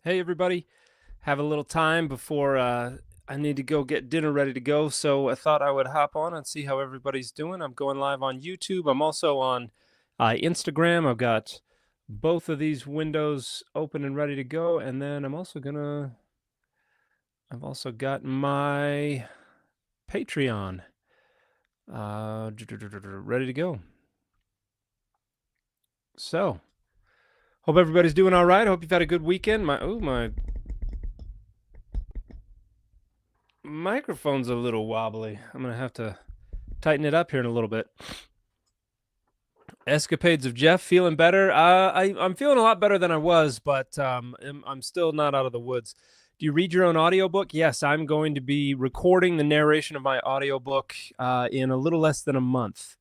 Hey, everybody. Have a little time before I need to go get dinner ready to go, so I thought I would hop on and see how everybody's doing. I'm going live on YouTube. I'm also on Instagram. I've got both of these windows open and ready to go, and then I've also got my Patreon ready to go. So, hope everybody's doing all right. Hope you've had a good weekend. My microphone's a little wobbly. I'm gonna have to tighten it up here in a little bit. Escapades of Jeff, feeling better. I'm feeling a lot better than I was, but I'm still not out of the woods. Do you read your own audiobook? Yes, I'm going to be recording the narration of my audiobook in a little less than a month.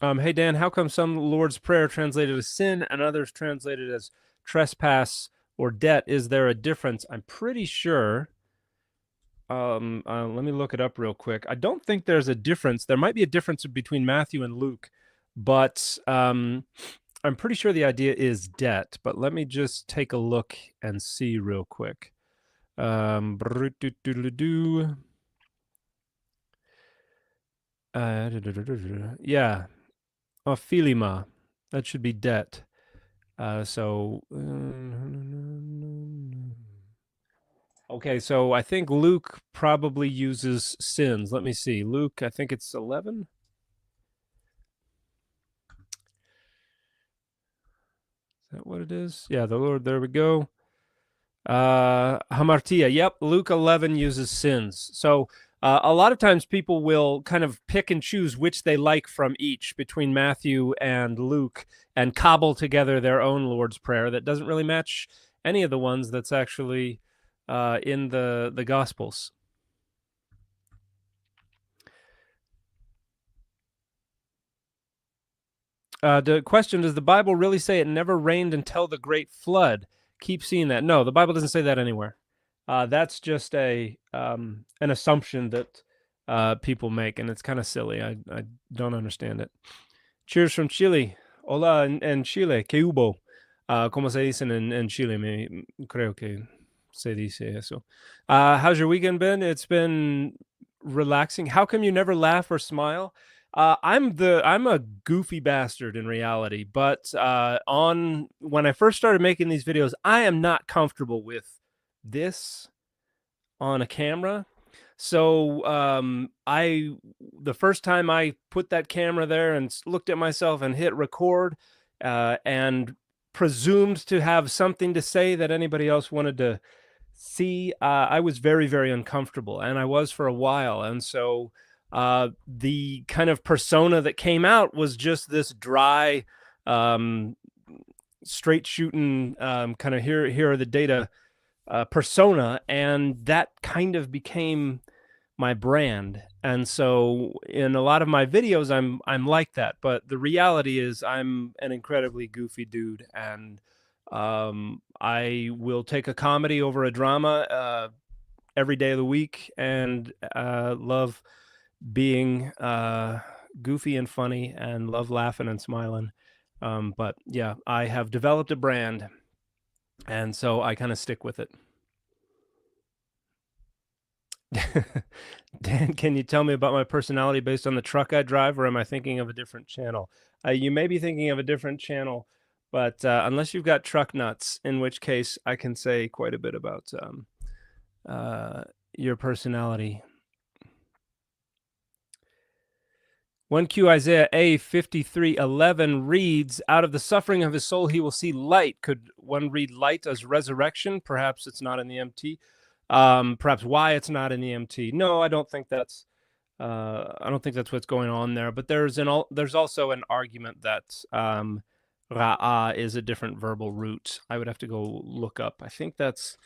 Hey, Dan, how come some Lord's Prayer translated as sin and others translated as trespass or debt? Is there a difference? I'm pretty sure. Let me look it up real quick. I don't think there's a difference. There might be a difference between Matthew and Luke, but I'm pretty sure the idea is debt. But let me just take a look and see real quick. Yeah. Philema. That should be debt. Okay, so I think Luke probably uses sins. Let me see. Luke, I think it's 11. Is that what it is? Yeah, the Lord. There we go. Hamartia. Yep, Luke 11 uses sins. So a lot of times people will kind of pick and choose which they like from each between Matthew and Luke and cobble together their own Lord's Prayer that doesn't really match any of the ones that's actually in the Gospels. The question, does the Bible really say it never rained until the great flood? Keep seeing that. No, the Bible doesn't say that anywhere. That's just an assumption that people make, and it's kind of silly. I don't understand it. Cheers from Chile. Hola en Chile. ¿Qué hubo? ¿Cómo se dicen en Chile? Creo que se dice eso. How's your weekend been? It's been relaxing. How come you never laugh or smile? I'm a goofy bastard in reality, but when I first started making these videos, I am not comfortable with this on a camera. So the first time I put that camera there and looked at myself and hit record and presumed to have something to say that anybody else wanted to see, I was very, very uncomfortable, and I was for a while. And so the kind of persona that came out was just this dry, straight shooting kind of here are the data persona, and that kind of became my brand. And so in a lot of my videos, I'm like that. But the reality is I'm an incredibly goofy dude, and I will take a comedy over a drama every day of the week, and love being goofy and funny, and love laughing and smiling. But yeah, I have developed a brand, and so I kind of stick with it. Dan, can you tell me about my personality based on the truck I drive, or am I thinking of a different channel? You may be thinking of a different channel, but unless you've got truck nuts, in which case I can say quite a bit about your personality. 1Q Isaiah A 53:11 reads, "Out of the suffering of his soul he will see light." Could one read light as resurrection? Perhaps it's not in the MT. Perhaps why it's not in the MT. No, I don't think that's what's going on there. But there's also an argument that ra'a is a different verbal root. I would have to go look up. I think that's,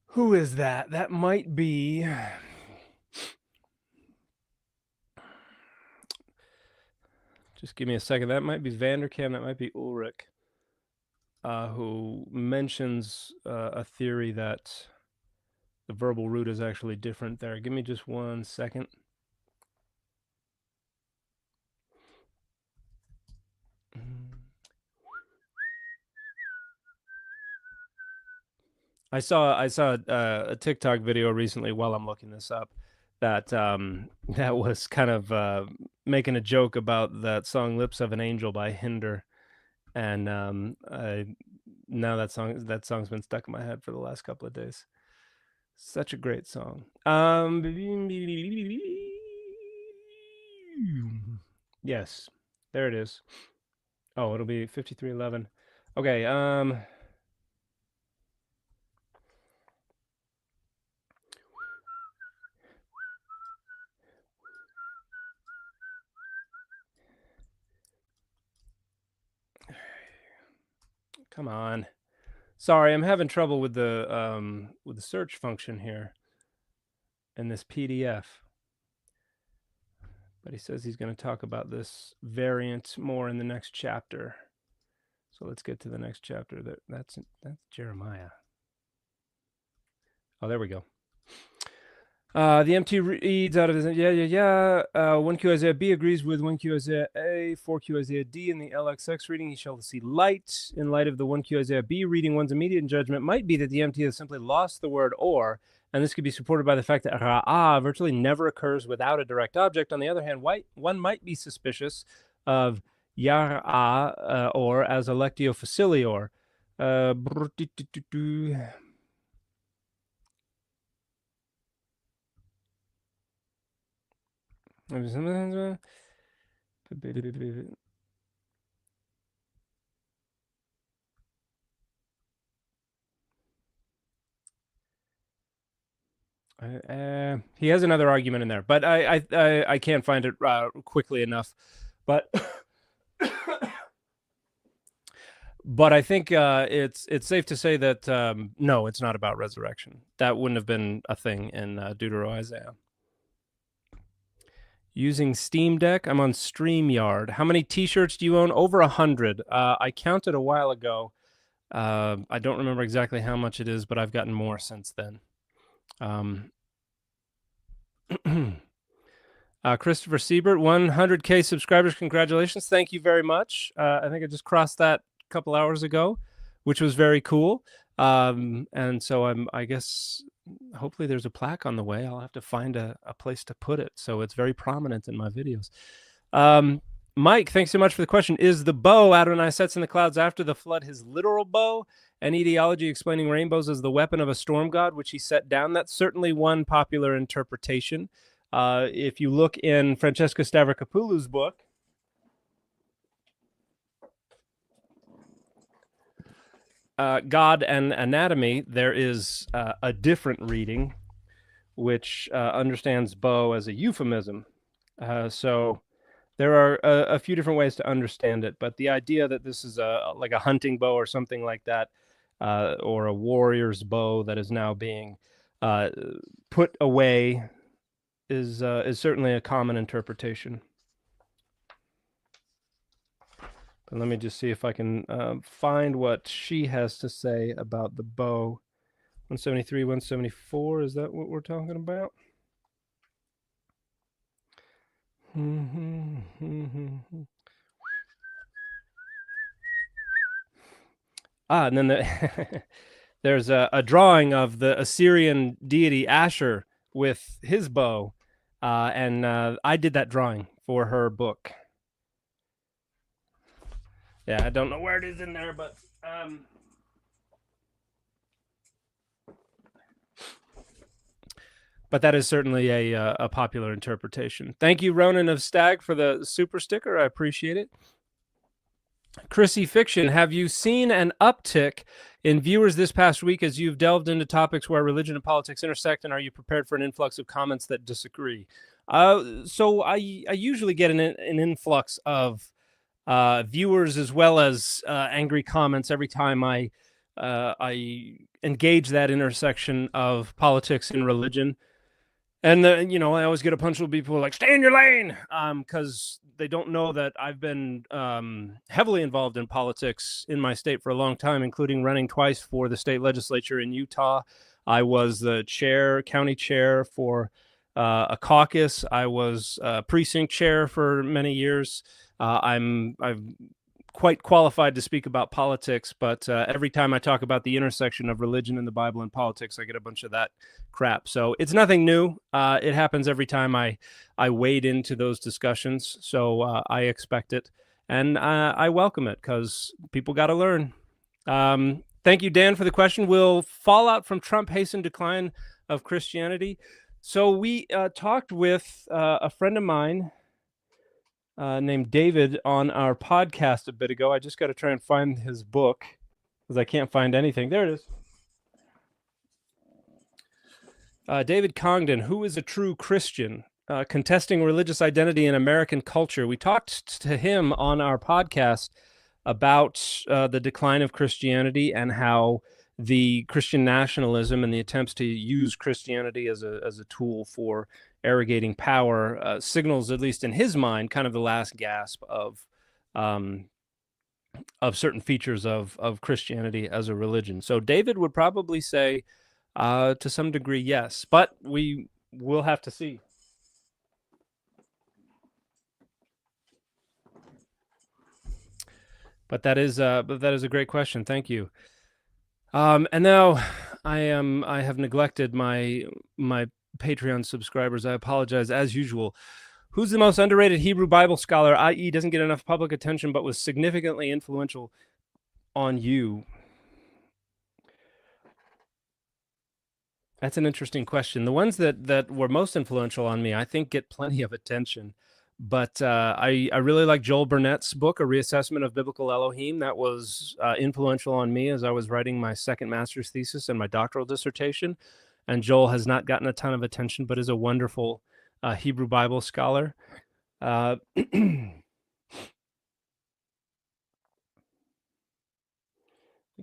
who is that? That might be. Just give me a second. That might be Vanderkam. That might be Ulrich, who mentions a theory that the verbal root is actually different there. Give me just 1 second. I saw a TikTok video recently while I'm looking this up that that was kind of making a joke about that song "Lips of an Angel" by Hinder, and now that song's been stuck in my head for the last couple of days. Such a great song. Yes, there it is. Oh, it'll be 53:11. Okay. Come on. Sorry, I'm having trouble with the search function here in this PDF. But he says he's going to talk about this variant more in the next chapter. So let's get to the next chapter. That's Jeremiah. Oh, there we go. The MT reads out of his 1Q Isaiah B agrees with 1Q Isaiah A, 4Q Isaiah D in the LXX reading. He shall see light. In light of the 1Q Isaiah B reading, one's immediate judgment might be that the MT has simply lost the word or, and this could be supported by the fact that ra'ah virtually never occurs without a direct object. On the other hand, one might be suspicious of yar'ah or as a lectio facilior. He has another argument in there, but I can't find it quickly enough. But but I think it's safe to say that no, it's not about resurrection. That wouldn't have been a thing in Deuteronomy Isaiah. Using Steam Deck, I'm on StreamYard. How many T-shirts do you own? Over 100. I counted a while ago. I don't remember exactly how much it is, but I've gotten more since then. Christopher Siebert, 100K subscribers. Congratulations. Thank you very much. I think I just crossed that a couple hours ago, which was very cool. And so I guess hopefully there's a plaque on the way. I'll have to find a place to put it so it's very prominent in my videos. Mike, thanks so much for the question. Is the bow Adonai sets in the clouds after the flood his literal bow? An etiology explaining rainbows as the weapon of a storm god, which he set down? That's certainly one popular interpretation. If you look in Francesco Stavrakopoulou's book, God and Anatomy, there is a different reading which understands bow as a euphemism. So there are a few different ways to understand it, but the idea that this is like a hunting bow or something like that, or a warrior's bow that is now being put away is certainly a common interpretation. But let me just see if I can find what she has to say about the bow. 173, 174, is that what we're talking about? And then there's a drawing of the Assyrian deity Asher with his bow, and I did that drawing for her book. Yeah, I don't know where it is in there, but that is certainly a popular interpretation. Thank you, Ronan of Stag, for the super sticker. I appreciate it. Chrissy Fiction, have you seen an uptick in viewers this past week as you've delved into topics where religion and politics intersect, and are you prepared for an influx of comments that disagree? So I usually get an influx of viewers as well as angry comments every time I engage that intersection of politics and religion. And I always get a bunch of people like, stay in your lane, because they don't know that I've been heavily involved in politics in my state for a long time, including running twice for the state legislature in Utah. I was the county chair for a caucus. I was precinct chair for many years. I've quite qualified to speak about politics, but every time I talk about the intersection of religion and the Bible and politics, I get a bunch of that crap. So it's nothing new. It happens every time I wade into those discussions. So I expect it, and I welcome it because people got to learn. Thank you, Dan, for the question. Will fallout from Trump hasten decline of Christianity? So we talked with a friend of mine named David on our podcast a bit ago. I just got to try and find his book because I can't find anything. There it is. David Congdon, Who is a True Christian? Contesting Religious Identity in American Culture. We talked to him on our podcast about the decline of Christianity and how the Christian nationalism and the attempts to use Christianity as a tool for arrogating power signals, at least in his mind, kind of the last gasp of certain features of Christianity as a religion. So David would probably say, to some degree, yes, but we will have to see. But that is a great question. Thank you. And now I have neglected my Patreon subscribers. I apologize as usual. Who's the most underrated Hebrew Bible scholar, i.e. doesn't get enough public attention but was significantly influential on you? That's an interesting question. The ones that were most influential on me, I think, get plenty of attention. But I really like Joel Burnett's book, A Reassessment of Biblical Elohim. That was influential on me as I was writing my second master's thesis and my doctoral dissertation. And Joel has not gotten a ton of attention, but is a wonderful Hebrew Bible scholar. I think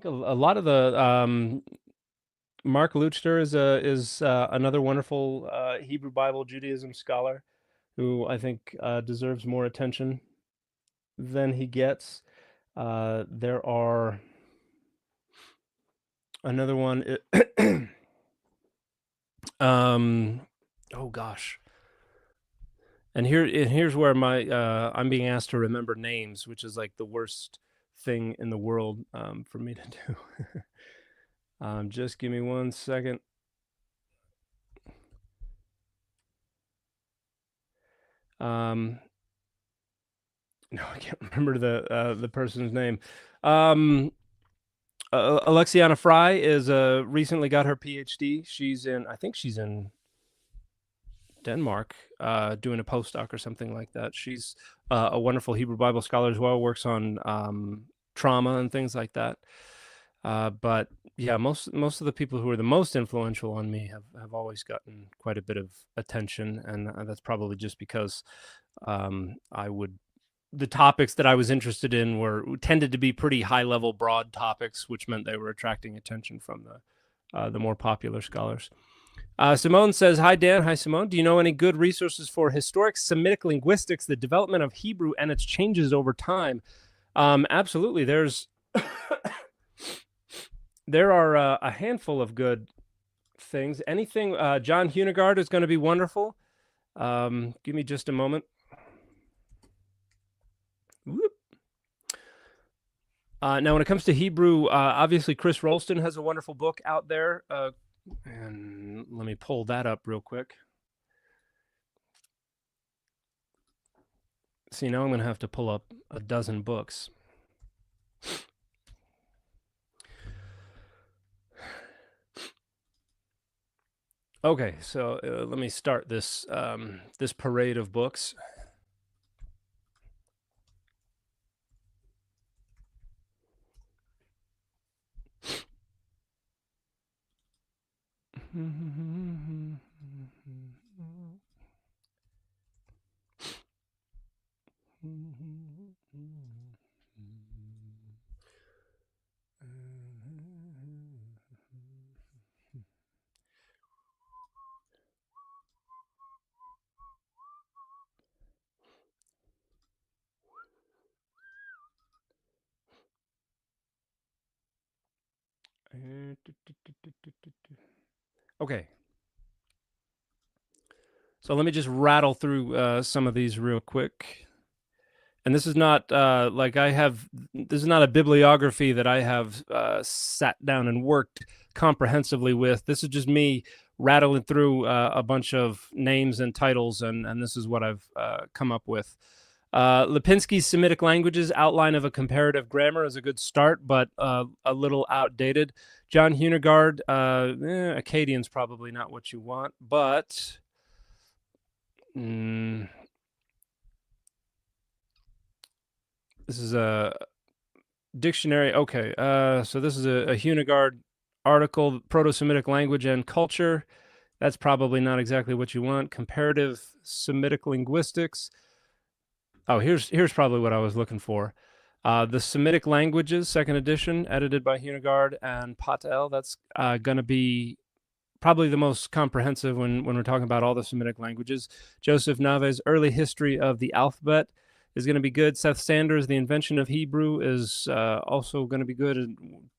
a lot of the Mark Luchter is another wonderful Hebrew Bible Judaism scholar who I think deserves more attention than he gets. There are another one. Oh gosh. And here's where I'm being asked to remember names, which is like the worst thing in the world for me to do. Just give me 1 second. No, I can't remember the person's name. Alexiana Fry is recently got her PhD. I think she's in Denmark, doing a postdoc or something like that. She's a wonderful Hebrew Bible scholar as well. Works on trauma and things like that. But yeah, most of the people who are the most influential on me have always gotten quite a bit of attention, and that's probably just because the topics that I was interested in tended to be pretty high level, broad topics, which meant they were attracting attention from the more popular scholars. Simone says, hi, Dan. Hi, Simone. Do you know any good resources for historic Semitic linguistics, the development of Hebrew and its changes over time? Absolutely. There are a handful of good things. Anything, John Hunegard is going to be wonderful. Give me just a moment. Whoop. Now, when it comes to Hebrew, obviously Chris Rolston has a wonderful book out there. And let me pull that up real quick. See, now I'm going to have to pull up a dozen books. Okay, so let me start this this parade of books. Okay. So let me just rattle through some of these real quick. and this is not like this is not a bibliography that I have sat down and worked comprehensively with. This is just me rattling through a bunch of names and titles, and this is what I've come up with. Lipinski's Semitic Languages, Outline of a Comparative Grammar is a good start, but a little outdated. John Hunegard, Akkadian's probably not what you want, but this is a dictionary. Okay, so this is a Hunegard article, Proto-Semitic Language and Culture. That's probably not exactly what you want. Comparative Semitic Linguistics. Oh, here's probably what I was looking for. The Semitic Languages, second edition, edited by Hunegard and Patel. That's going to be probably the most comprehensive when we're talking about all the Semitic languages. Joseph Nave's Early History of the Alphabet is going to be good. Seth Sanders' The Invention of Hebrew is also going to be good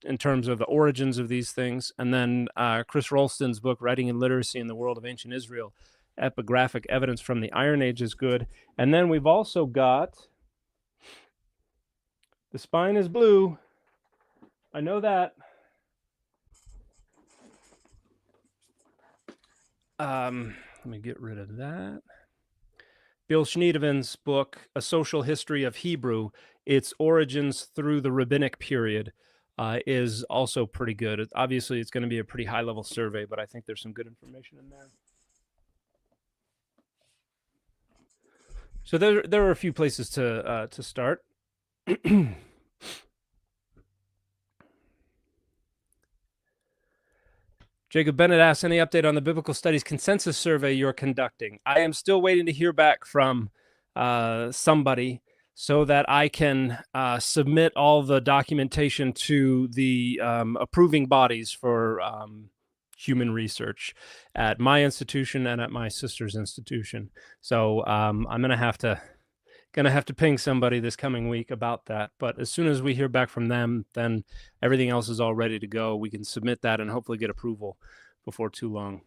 in terms of the origins of these things. And then Chris Rolston's book, Writing and Literacy in the World of Ancient Israel, Epigraphic Evidence from the Iron Age is good. And then we've also got The Spine is Blue. I know that. Let me get rid of that. Bill Schneidemann's book, A Social History of Hebrew, its origins through the rabbinic period, is also pretty good. Obviously, it's going to be a pretty high-level survey, but I think there's some good information in there. So there are a few places to start. Jacob Bennett asks, any update on the Biblical Studies Consensus Survey you're conducting? I am still waiting to hear back from somebody so that I can submit all the documentation to the approving bodies for human research at my institution and at my sister's institution. So I'm gonna have to ping somebody this coming week about that. But as soon as we hear back from them, then everything else is all ready to go. We can submit that and hopefully get approval before too long.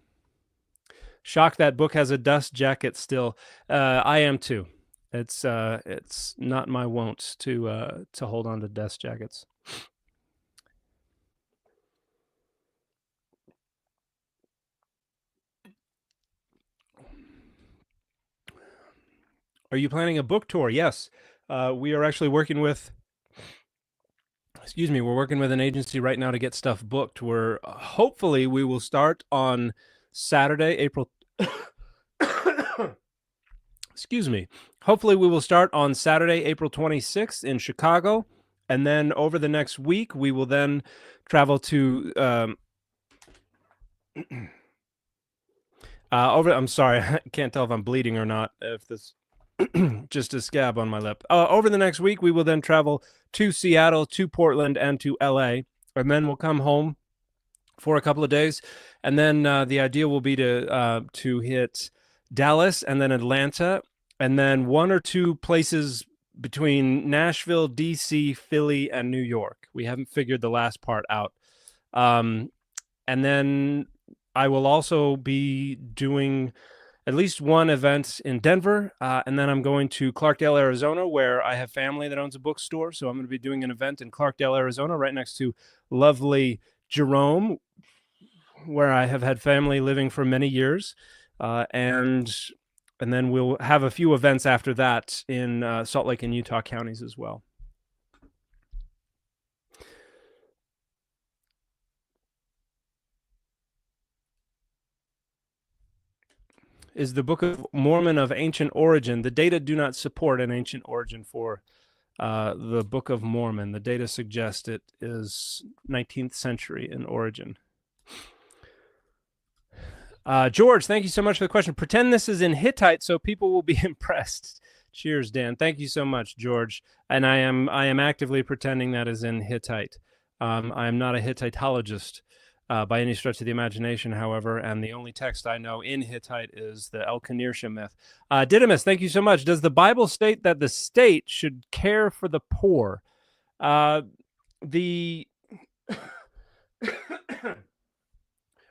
Shocked that book has a dust jacket still. I am too. It's not my wont to hold on to dust jackets. Are you planning a book tour? Yes. We are actually working with, we're working with an agency right now to get stuff booked. We're hopefully we will start on Saturday, April. Hopefully we will start on Saturday, April 26th in Chicago. And then over the next week, we will then travel to I'm sorry, I can't tell if I'm bleeding or not. If this just a scab on my lip. Over the next week, we will then travel to Seattle, to Portland, and to LA, and then we'll come home for a couple of days, and then the idea will be to hit Dallas and then Atlanta, and then one or two places between Nashville, DC, Philly, and New York. We haven't figured the last part out. And then I will also be doing at least one event in Denver, and then I'm going to Clarkdale, Arizona, where I have family that owns a bookstore. So I'm going to be doing an event in Clarkdale, Arizona, right next to lovely Jerome, where I have had family living for many years, and then we'll have a few events after that in Salt Lake and Utah counties as well. Is the Book of Mormon of ancient origin? The data do not support an ancient origin for the Book of Mormon. The data suggest it is 19th century in origin. George, thank you so much for the question. Pretend this is in Hittite so people will be impressed. Cheers, Dan. Thank you so much, George. And I am actively pretending that is in Hittite. I am not a Hittitologist by any stretch of the imagination, however, and the only text I know in Hittite is the El-Kanisha myth. Didymus, thank you so much. Does the Bible state that the state should care for the poor?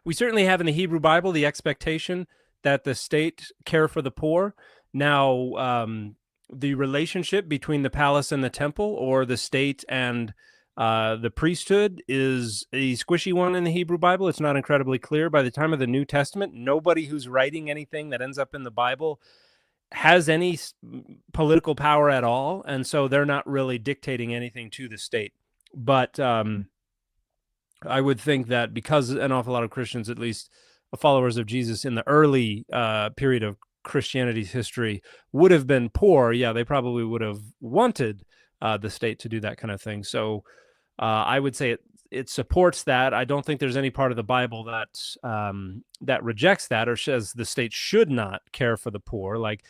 We certainly have in the Hebrew Bible the expectation that the state care for the poor. Now, the relationship between the palace and the temple, or the state and the priesthood, is a squishy one in the Hebrew Bible. It's not incredibly clear. By the time of the New Testament, nobody who's writing anything that ends up in the Bible has any political power at all, and so they're not really dictating anything to the state. But I would think that because an awful lot of Christians, at least followers of Jesus in the early period of Christianity's history, would have been poor, yeah, they probably would have wanted the state to do that kind of thing. So I would say it supports that. I don't think there's any part of the Bible that that rejects that or says the state should not care for the poor. Like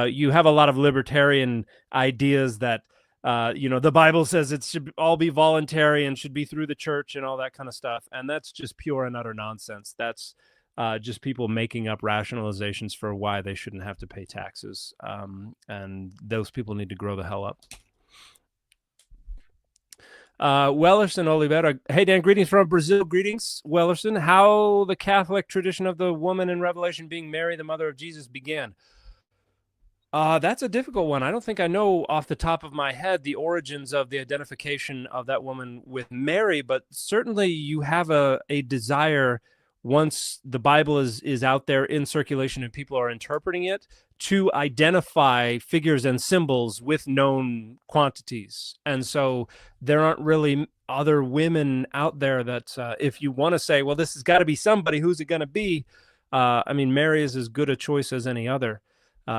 you have a lot of libertarian ideas that the Bible says it should all be voluntary and should be through the church and all that kind of stuff, and that's just pure and utter nonsense. That's just people making up rationalizations for why they shouldn't have to pay taxes, and those people need to grow the hell up. Wellerson Oliveira. Hey, Dan, greetings from Brazil. Greetings, Wellerson. How the Catholic tradition of the woman in Revelation being Mary, the mother of Jesus, began. That's a difficult one. I don't think I know off the top of my head the origins of the identification of that woman with Mary, but certainly you have a desire, once the Bible is out there in circulation and people are interpreting it, to identify figures and symbols with known quantities. And so there aren't really other women out there that if you want to say, well, this has got to be somebody, who's it going to be? I mean, Mary is as good a choice as any other.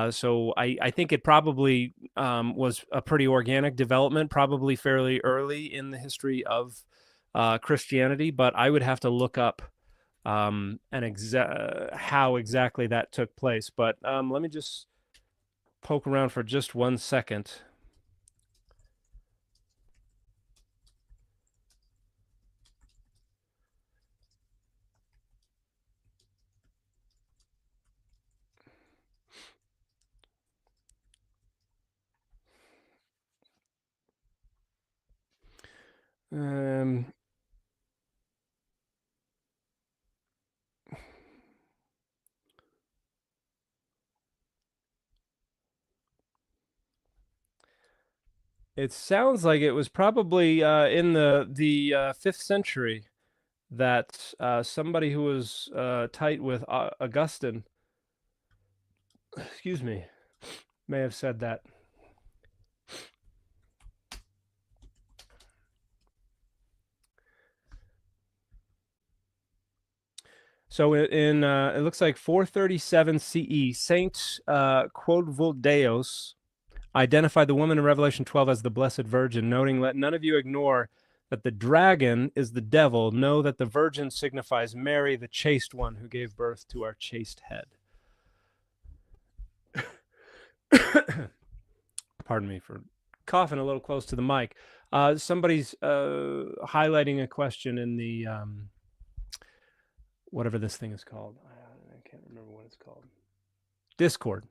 So I think it probably was a pretty organic development, probably fairly early in the history of Christianity, but I would have to look up how exactly that took place. But let me just poke around for just 1 second. It sounds like it was probably in the 5th century that somebody who was tight with Augustine, excuse me, may have said that. So in it looks like 437 CE, Saint Quodvoldeos identified the woman in Revelation 12 as the Blessed Virgin, noting, "Let none of you ignore that the dragon is the devil. Know that the virgin signifies Mary, the chaste one, who gave birth to our chaste head." Pardon me for coughing a little close to the mic. Somebody's highlighting a question in the whatever this thing is called. I can't remember what it's called. Discord.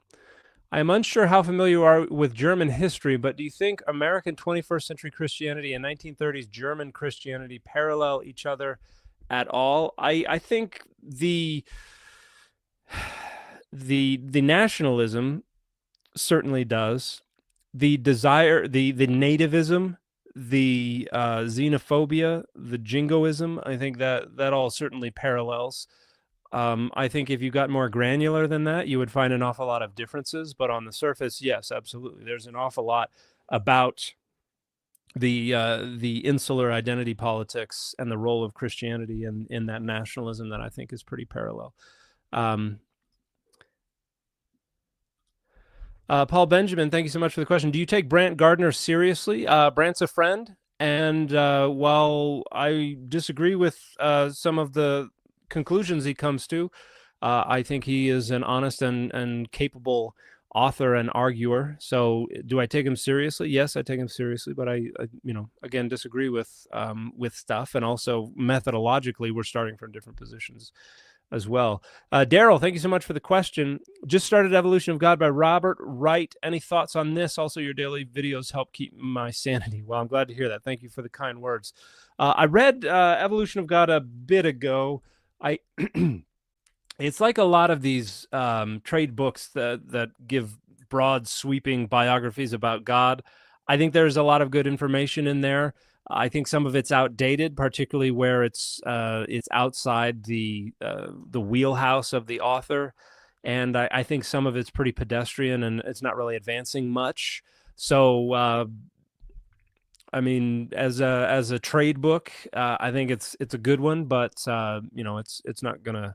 I am unsure how familiar you are with German history, but do you think American 21st century Christianity and 1930s German Christianity parallel each other at all? I think the nationalism certainly does. The desire, the nativism, the xenophobia, the jingoism, I think that all certainly parallels. I think if you got more granular than that, you would find an awful lot of differences. But on the surface, yes, absolutely. There's an awful lot about the insular identity politics and the role of Christianity in that nationalism that I think is pretty parallel. Paul Benjamin, thank you so much for the question. Do you take Brant Gardner seriously? Brant's a friend, and while I disagree with some of the conclusions he comes to, I think he is an honest and capable author and arguer. So do I take him seriously? Yes, I take him seriously, but I again, disagree with stuff, and also methodologically we're starting from different positions as well. Daryl, thank you so much for the question. Just started Evolution of God by Robert Wright. Any thoughts on this? Also, your daily videos help keep my sanity. Well, I'm glad to hear that. Thank you for the kind words. I read Evolution of God a bit ago. It's like a lot of these trade books that give broad, sweeping biographies about God. I think there's a lot of good information in there. I think some of it's outdated, particularly where it's outside the wheelhouse of the author, and I think some of it's pretty pedestrian and it's not really advancing much. So, I mean, as a trade book, I think it's a good one, but it's not gonna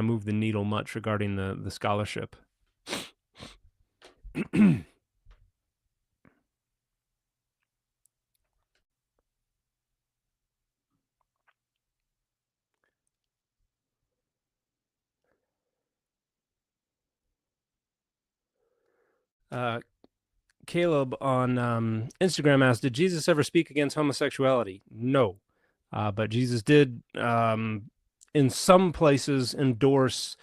move the needle much regarding the scholarship. Caleb on Instagram asked, "Did Jesus ever speak against homosexuality?" No, but Jesus did, in some places, endorse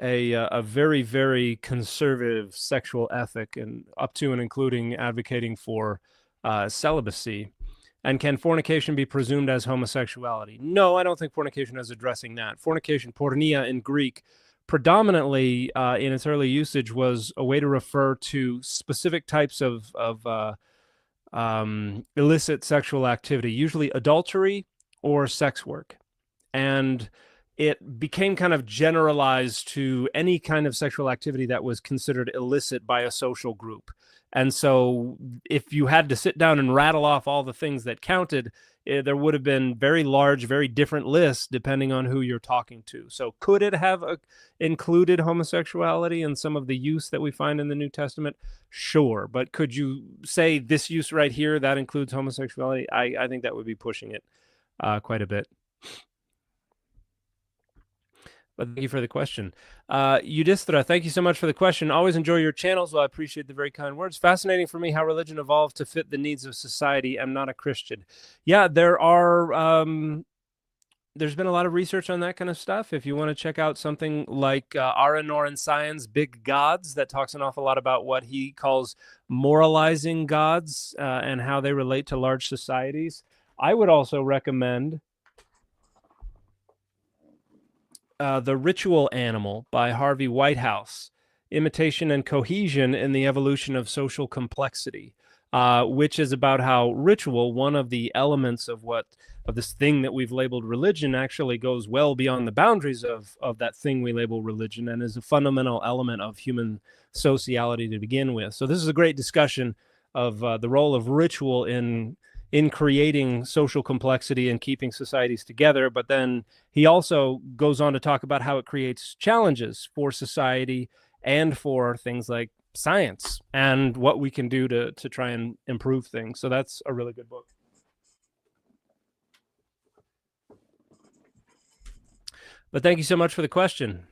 a very, very conservative sexual ethic, and up to and including advocating for celibacy. And can fornication be presumed as homosexuality? No, I don't think fornication is addressing that. Fornication, porneia in Greek, predominantly in its early usage, was a way to refer to specific types of illicit sexual activity, usually adultery or sex work. And it became kind of generalized to any kind of sexual activity that was considered illicit by a social group. And so if you had to sit down and rattle off all the things that counted, there would have been very large, very different lists depending on who you're talking to. So could it have included homosexuality and some of the use that we find in the New Testament? Sure. But could you say this use right here, that includes homosexuality? I think that would be pushing it quite a bit. But thank you for the question. Yudhisthira, thank you so much for the question. Always enjoy your channels. Well, I appreciate the very kind words. Fascinating for me how religion evolved to fit the needs of society. I'm not a Christian. Yeah, there are... there's been a lot of research on that kind of stuff. If you want to check out something like Ara Norensayan's Big Gods, that talks an awful lot about what he calls moralizing gods and how they relate to large societies. I would also recommend The Ritual Animal by Harvey Whitehouse, Imitation and Cohesion in the Evolution of Social Complexity, which is about how ritual, one of the elements of this thing that we've labeled religion, actually goes well beyond the boundaries of that thing we label religion and is a fundamental element of human sociality to begin with. So this is a great discussion of the role of ritual in creating social complexity and keeping societies together. But then he also goes on to talk about how it creates challenges for society and for things like science and what we can do to try and improve things. So that's a really good book. But thank you so much for the question.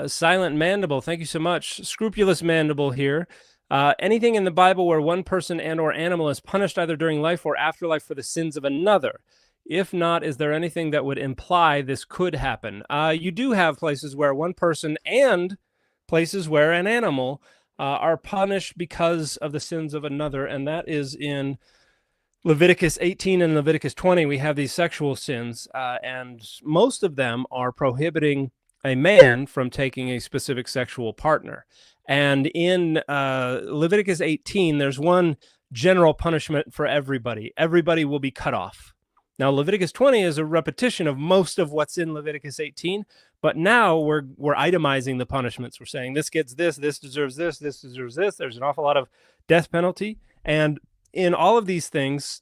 Silent Mandible, thank you so much. Scrupulous Mandible here. Anything in the Bible where one person and or animal is punished either during life or afterlife for the sins of another? If not, is there anything that would imply this could happen? You do have places where one person and places where an animal are punished because of the sins of another, and that is in Leviticus 18 and Leviticus 20. We have these sexual sins, and most of them are prohibiting a man from taking a specific sexual partner. And in Leviticus 18, there's one general punishment for everybody. Everybody will be cut off. Now, Leviticus 20 is a repetition of most of what's in Leviticus 18, but now we're itemizing the punishments. We're saying this gets this deserves this deserves this. There's an awful lot of death penalty. And in all of these things,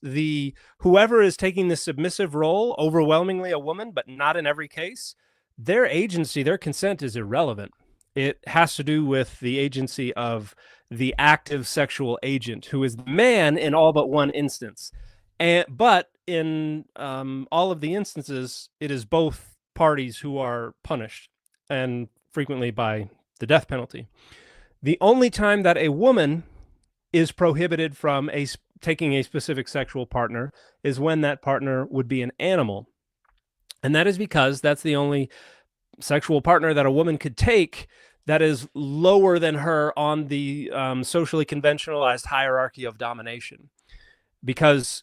whoever is taking the submissive role, overwhelmingly a woman, but not in every case, their agency, their consent is irrelevant. It has to do with the agency of the active sexual agent, who is the man in all but one instance. But in all of the instances, it is both parties who are punished, and frequently by the death penalty. The only time that a woman is prohibited from taking a specific sexual partner is when that partner would be an animal. And that is because that's the only sexual partner that a woman could take that is lower than her on the socially conventionalized hierarchy of domination, because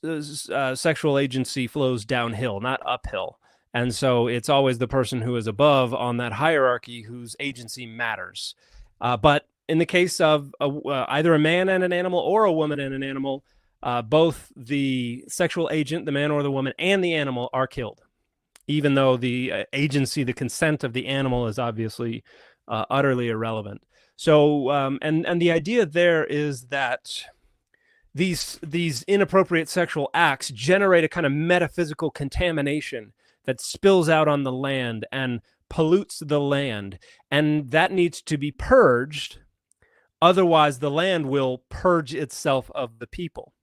sexual agency flows downhill, not uphill. And so it's always the person who is above on that hierarchy whose agency matters. But in the case of either a man and an animal or a woman and an animal, both the sexual agent, the man or the woman, and the animal are killed, even though the agency, the consent of the animal is obviously utterly irrelevant. So, and the idea there is that these inappropriate sexual acts generate a kind of metaphysical contamination that spills out on the land and pollutes the land, and that needs to be purged. Otherwise, the land will purge itself of the people.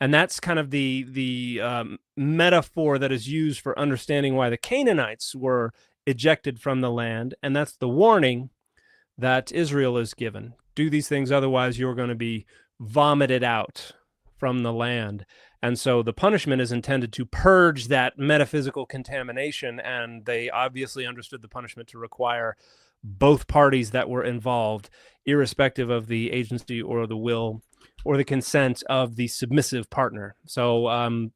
And that's kind of the metaphor that is used for understanding why the Canaanites were ejected from the land. And that's the warning that Israel is given. Do these things, otherwise you're going to be vomited out from the land. And so the punishment is intended to purge that metaphysical contamination, and they obviously understood the punishment to require both parties that were involved, irrespective of the agency or the will or the consent of the submissive partner. So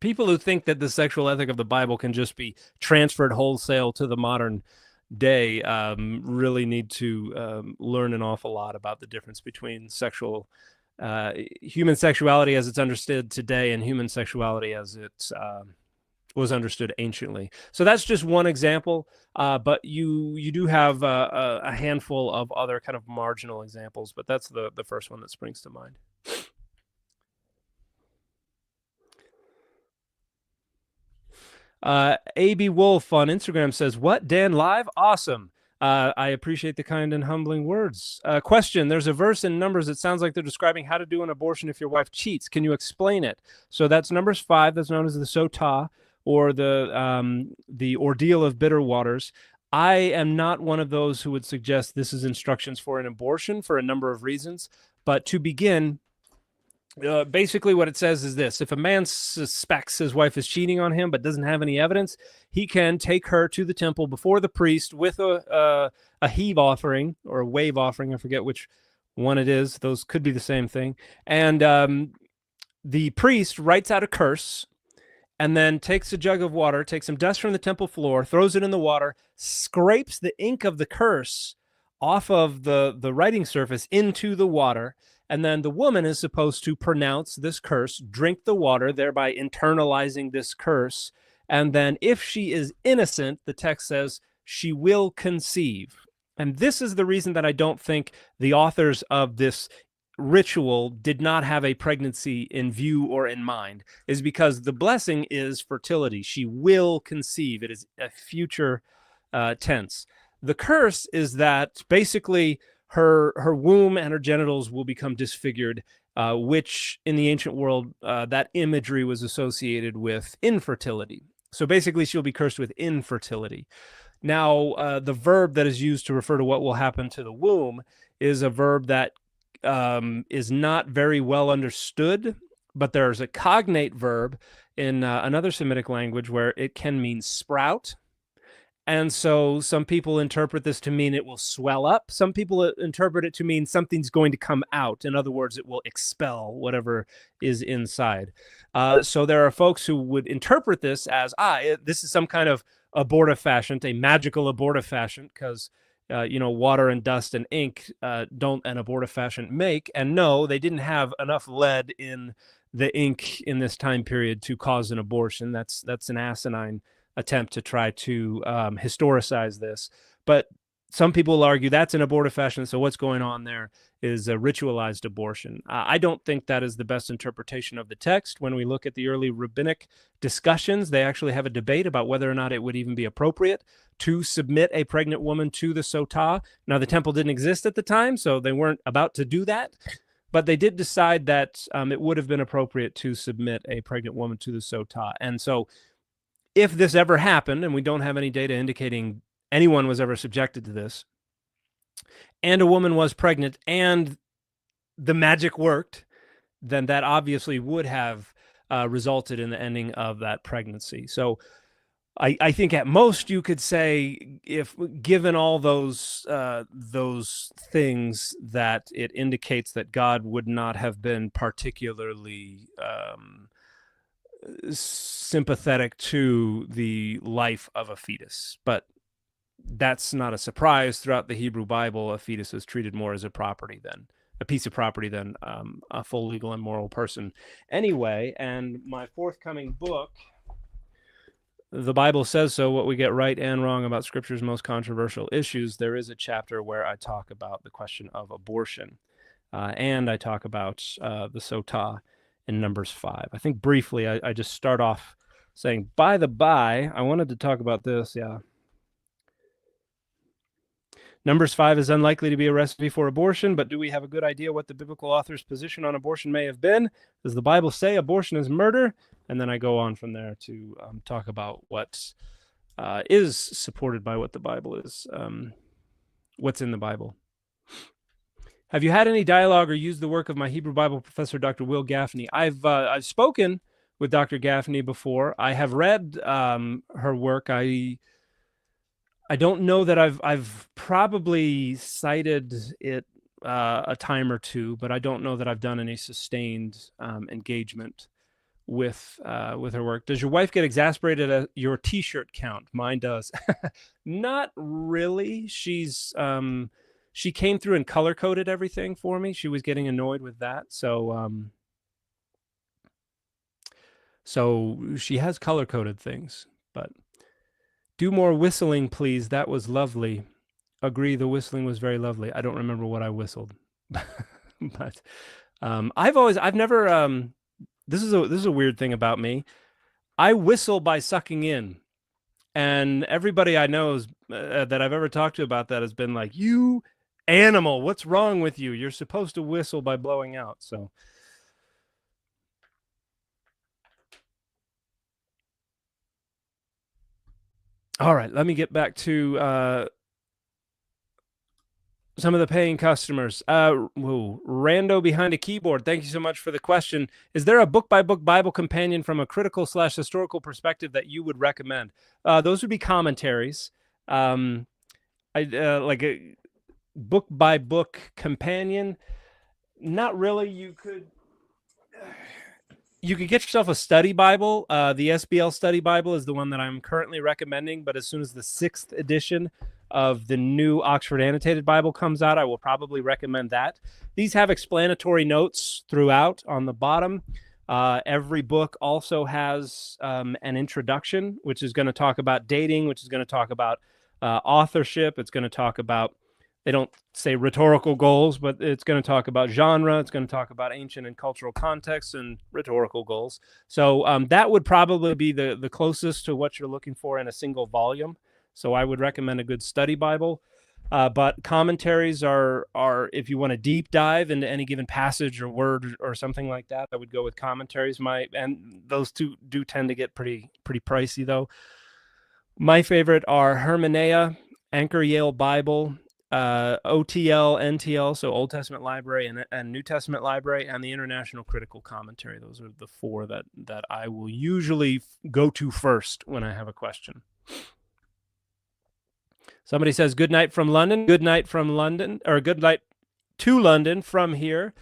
people who think that the sexual ethic of the Bible can just be transferred wholesale to the modern day really need to learn an awful lot about the difference between human sexuality as it's understood today and human sexuality as it was understood anciently. So that's just one example, but you do have a handful of other kind of marginal examples, but that's the first one that springs to mind. AB Wolf on Instagram says, "What, Dan live? Awesome. I appreciate the kind and humbling words. Question, there's a verse in Numbers that sounds like they're describing how to do an abortion if your wife cheats. Can you explain it?" So that's Numbers 5, that's known as the Sotah, or the ordeal of bitter waters. I am not one of those who would suggest this is instructions for an abortion for a number of reasons. But to begin, basically what it says is this: if a man suspects his wife is cheating on him but doesn't have any evidence, he can take her to the temple before the priest with a heave offering or a wave offering. I forget which one it is. Those could be the same thing. And the priest writes out a curse and then takes a jug of water, takes some dust from the temple floor, throws it in the water, scrapes the ink of the curse off of the writing surface into the water. And then the woman is supposed to pronounce this curse, drink the water, thereby internalizing this curse. And then if she is innocent, the text says she will conceive. And this is the reason that I don't think the authors of this ritual did not have a pregnancy in view or in mind, is because the blessing is fertility. She will conceive. It is a future tense. The curse is that basically her womb and her genitals will become disfigured, which in the ancient world, that imagery was associated with infertility. So basically, she'll be cursed with infertility. Now, the verb that is used to refer to what will happen to the womb is a verb that is not very well understood, but there's a cognate verb in another Semitic language where it can mean sprout. And so some people interpret this to mean it will swell up. Some people interpret it to mean something's going to come out. In other words, it will expel whatever is inside. So there are folks who would interpret this as, this is some kind of abortifacient, a magical abortifacient, because water and dust and ink don't an abortifacient make. And no, they didn't have enough lead in the ink in this time period to cause an abortion. That's an asinine attempt to try to historicize this. But some people argue that's an abortifacient, so what's going on there is a ritualized abortion. I don't think that is the best interpretation of the text. When we look at the early rabbinic discussions, they actually have a debate about whether or not it would even be appropriate to submit a pregnant woman to the Sotah. Now, the temple didn't exist at the time, so they weren't about to do that. But they did decide that it would have been appropriate to submit a pregnant woman to the Sotah. And so if this ever happened, and we don't have any data indicating anyone was ever subjected to this, and a woman was pregnant and the magic worked, then that obviously would have resulted in the ending of that pregnancy. So I think at most you could say, if given all those things, that it indicates that God would not have been particularly sympathetic to the life of a fetus. But that's not a surprise. Throughout the Hebrew Bible, a fetus is treated more as a piece of property than a full legal and moral person. Anyway, and my forthcoming book, The Bible Says So, What We Get Right and Wrong About Scripture's Most Controversial Issues, there is a chapter where I talk about the question of abortion. And I talk about the sotah in Numbers 5. I think briefly, I just start off saying, by the by, I wanted to talk about this, yeah. Numbers 5 is unlikely to be a recipe for abortion, but do we have a good idea what the biblical author's position on abortion may have been? Does the Bible say abortion is murder? And then I go on from there to talk about what is supported by what the Bible is, what's in the Bible. Have you had any dialogue or used the work of my Hebrew Bible professor, Dr. Will Gaffney? I've spoken with Dr. Gaffney before. I have read her work. I don't know that I've probably cited it a time or two, but I don't know that I've done any sustained engagement with her work. Does your wife get exasperated at your T-shirt count? Mine does. Not really. She came through and color coded everything for me. She was getting annoyed with that, so she has color coded things. But do more whistling, please. That was lovely. Agree, the whistling was very lovely. I don't remember what I whistled, but I've never. This is a weird thing about me. I whistle by sucking in, and everybody I know that I've ever talked to about that has been like, "You animal, what's wrong with you? You're supposed to whistle by blowing out." So, all right, let me get back to some of the paying customers. Rando behind a keyboard. Thank you so much for the question. Is there a book-by-book Bible companion from a critical/historical perspective that you would recommend? Those would be commentaries. Like a book-by-book companion. Not really. You could get yourself a study Bible. The SBL Study Bible is the one that I'm currently recommending, but as soon as the 6th edition of the new Oxford Annotated Bible comes out, I will probably recommend that. These have explanatory notes throughout on the bottom. Every book also has an introduction, which is going to talk about dating, which is going to talk about authorship. It's going to talk about, they don't say rhetorical goals, but it's going to talk about genre. It's going to talk about ancient and cultural contexts and rhetorical goals. So that would probably be the closest to what you're looking for in a single volume. So I would recommend a good study Bible. But commentaries are if you want to deep dive into any given passage or word or something like that, I would go with commentaries. And those two do tend to get pretty pricey though. My favorite are Hermeneia, Anchor Yale Bible, OTL, NTL, so Old Testament Library and New Testament Library, and the International Critical Commentary. Those are the 4 that I will usually go to first when I have a question. Somebody says, good night from London. Good night from London, or good night to London from here.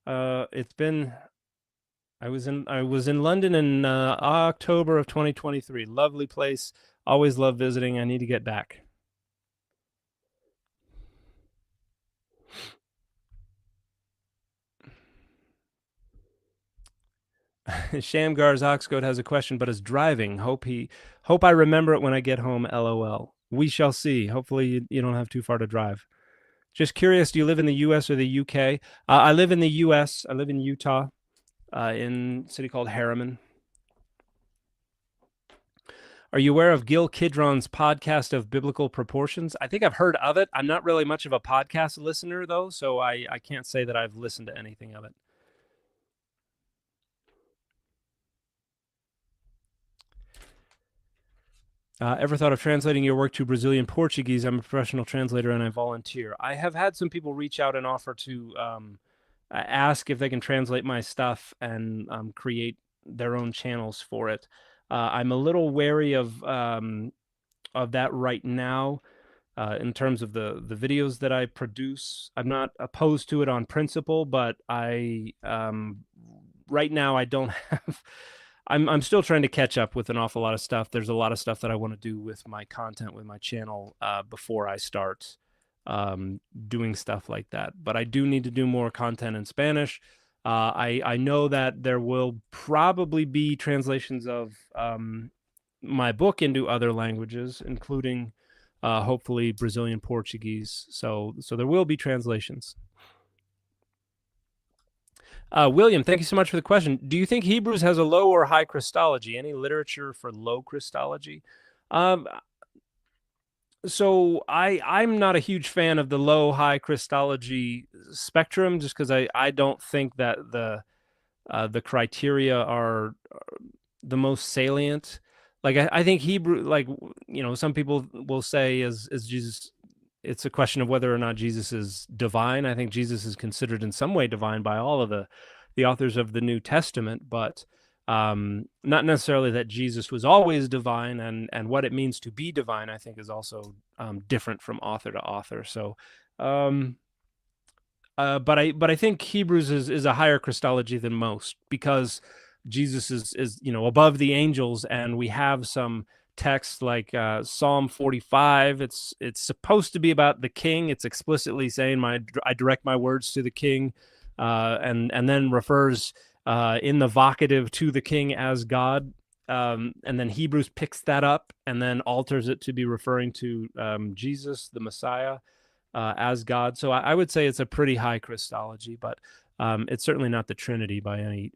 It's been, I was in London in October of 2023. Lovely place. Always love visiting. I need to get back. Shamgar's Oxgoat has a question, but is driving. Hope I remember it when I get home. LOL. We shall see. Hopefully you don't have too far to drive. Just curious, do you live in the U.S. or the U.K.? I live in the U.S. I live in Utah, in a city called Harriman. Are you aware of Gil Kidron's podcast of Biblical Proportions? I think I've heard of it. I'm not really much of a podcast listener, though, so I can't say that I've listened to anything of it. Ever thought of translating your work to Brazilian Portuguese? I'm a professional translator and I volunteer. I have had some people reach out and offer to ask if they can translate my stuff and create their own channels for it. I'm a little wary of that right now in terms of the videos that I produce. I'm not opposed to it on principle, but right now I don't have I'm still trying to catch up with an awful lot of stuff. There's a lot of stuff that I want to do with my content, with my channel, before I start doing stuff like that. But I do need to do more content in Spanish. I know that there will probably be translations of my book into other languages, including hopefully Brazilian Portuguese. So there will be translations. William, thank you so much for the question. Do you think Hebrews has a low or high Christology? Any literature for low Christology? So I'm not a huge fan of the low high Christology spectrum, just because I don't think that the criteria are the most salient. Like I think Hebrew, like, you know, some people will say is Jesus. It's a question of whether or not Jesus is divine. I think Jesus is considered in some way divine by all of the authors of the New Testament, but not necessarily that Jesus was always divine, and what it means to be divine, I think, is also different from author to author. So, but I think Hebrews is a higher Christology than most, because Jesus is you know, above the angels, and we have some texts like Psalm 45. It's supposed to be about the king. It's explicitly saying, I direct my words to the king, and then refers in the vocative to the king as God. And then Hebrews picks that up and then alters it to be referring to Jesus, the Messiah, as God. So I would say it's a pretty high Christology, but it's certainly not the Trinity by any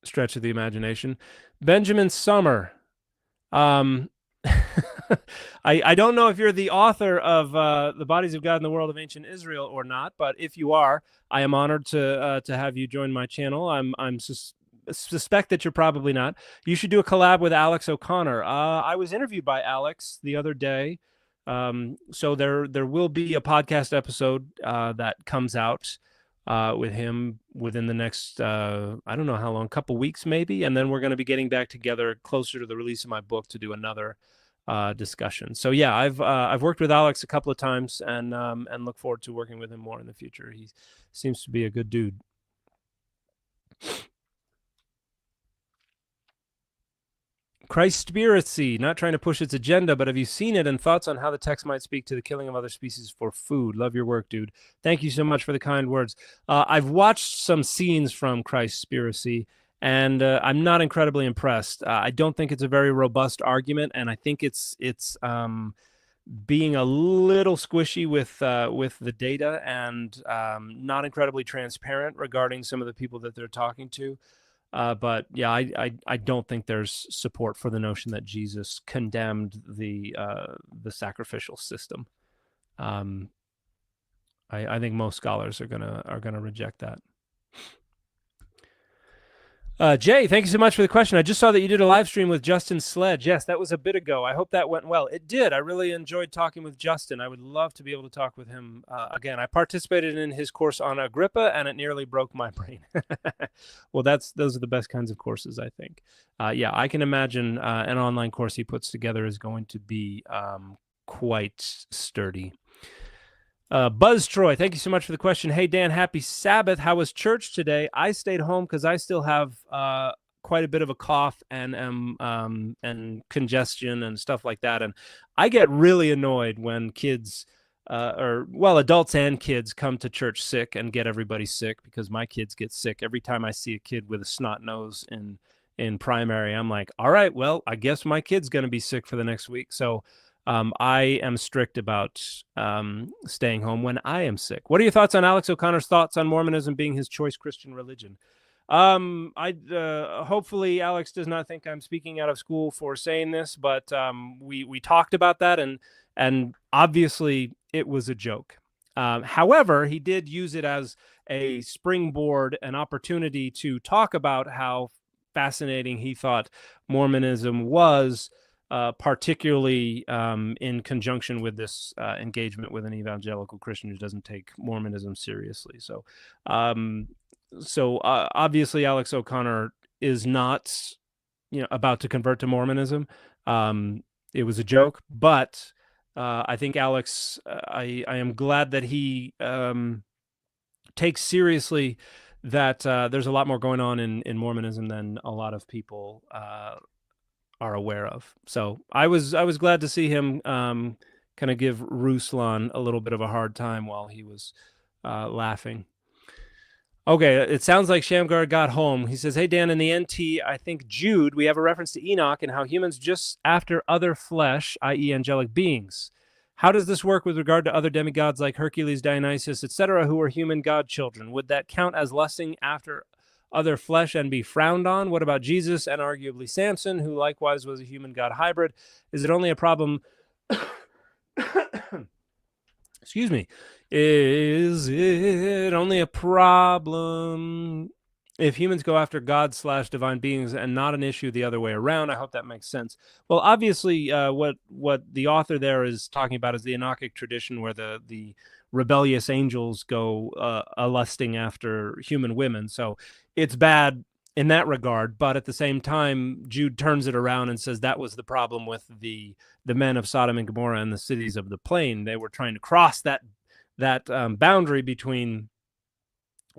stretch of the imagination. Benjamin Summer. I don't know if you're the author of The Bodies of God in the World of Ancient Israel or not, but if you are, I am honored to have you join my channel. I'm suspect that you're probably not. You should do a collab with Alex O'Connor. I was interviewed by Alex the other day. So there will be a podcast episode that comes out with him within the next I don't know how long, couple weeks maybe, and then we're going to be getting back together closer to the release of my book to do another discussion. So yeah, I've worked with Alex a couple of times, and look forward to working with him more in the future. He seems to be a good dude. Christspiracy, not trying to push its agenda, but have you seen it, and thoughts on how the text might speak to the killing of other species for food? Love your work, dude. Thank you so much for the kind words. I've watched some scenes from Christspiracy, and I'm not incredibly impressed. I don't think it's a very robust argument, and I think it's being a little squishy with the data, and not incredibly transparent regarding some of the people that they're talking to. But yeah, I don't think there's support for the notion that Jesus condemned the sacrificial system. I think most scholars are gonna reject that. Jay, thank you so much for the question. I just saw that you did a live stream with Justin Sledge. Yes, that was a bit ago. I hope that went well. It did. I really enjoyed talking with Justin. I would love to be able to talk with him again. I participated in his course on Agrippa, and it nearly broke my brain. Well, those are the best kinds of courses, I think. Yeah, I can imagine an online course he puts together is going to be quite sturdy. Buzz Troy, thank you so much for the question. Hey, Dan, happy Sabbath. How was church today? I stayed home because I still have quite a bit of a cough and congestion and stuff like that. And I get really annoyed when kids, adults and kids come to church sick and get everybody sick, because my kids get sick. Every time I see a kid with a snot nose in primary, I'm like, all right, well, I guess my kid's going to be sick for the next week. So I am strict about staying home when I am sick. What are your thoughts on Alex O'Connor's thoughts on Mormonism being his choice Christian religion? Hopefully Alex does not think I'm speaking out of school for saying this, but we talked about that, and obviously it was a joke. However, he did use it as a springboard, an opportunity to talk about how fascinating he thought Mormonism was, particularly in conjunction with this engagement with an evangelical Christian who doesn't take Mormonism seriously. So, obviously Alex O'Connor is not, about to convert to Mormonism. It was a joke, but I think Alex, I am glad that he takes seriously that there's a lot more going on in Mormonism than a lot of people are aware of. So I was glad to see him kind of give Ruslan a little bit of a hard time while he was laughing. Okay, it sounds like Shamgar got home. He says, hey, Dan, in the NT, I think Jude, we have a reference to Enoch and how humans just after other flesh, i.e. angelic beings. How does this work with regard to other demigods like Hercules, Dionysus, etc., who are human god children? Would that count as lusting after other flesh and be frowned on? What about Jesus and arguably Samson, who likewise was a human god hybrid? Is it only a problem... Excuse me. Is it only a problem if humans go after God/divine beings and not an issue the other way around? I hope that makes sense. Well, obviously, what the author there is talking about is the Enochic tradition, where the rebellious angels go lusting after human women. So it's bad in that regard, but at the same time, Jude turns it around and says that was the problem with the men of Sodom and Gomorrah and the cities of the plain. They were trying to cross that boundary between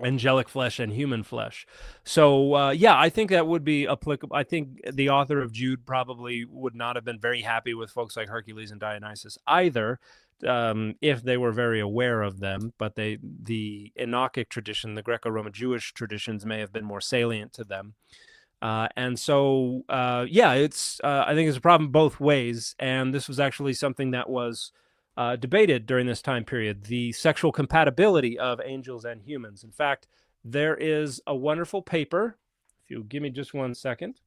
angelic flesh and human flesh. So yeah, I think that would be applicable. I think the author of Jude probably would not have been very happy with folks like Hercules and Dionysus either, if they were very aware of them. But the Enochic tradition, the Greco-Roman Jewish traditions, may have been more salient to them. And so, yeah, it's I think it's a problem both ways. And this was actually something that was debated during this time period, the sexual compatibility of angels and humans. In fact, there is a wonderful paper, if you give me just 1 second,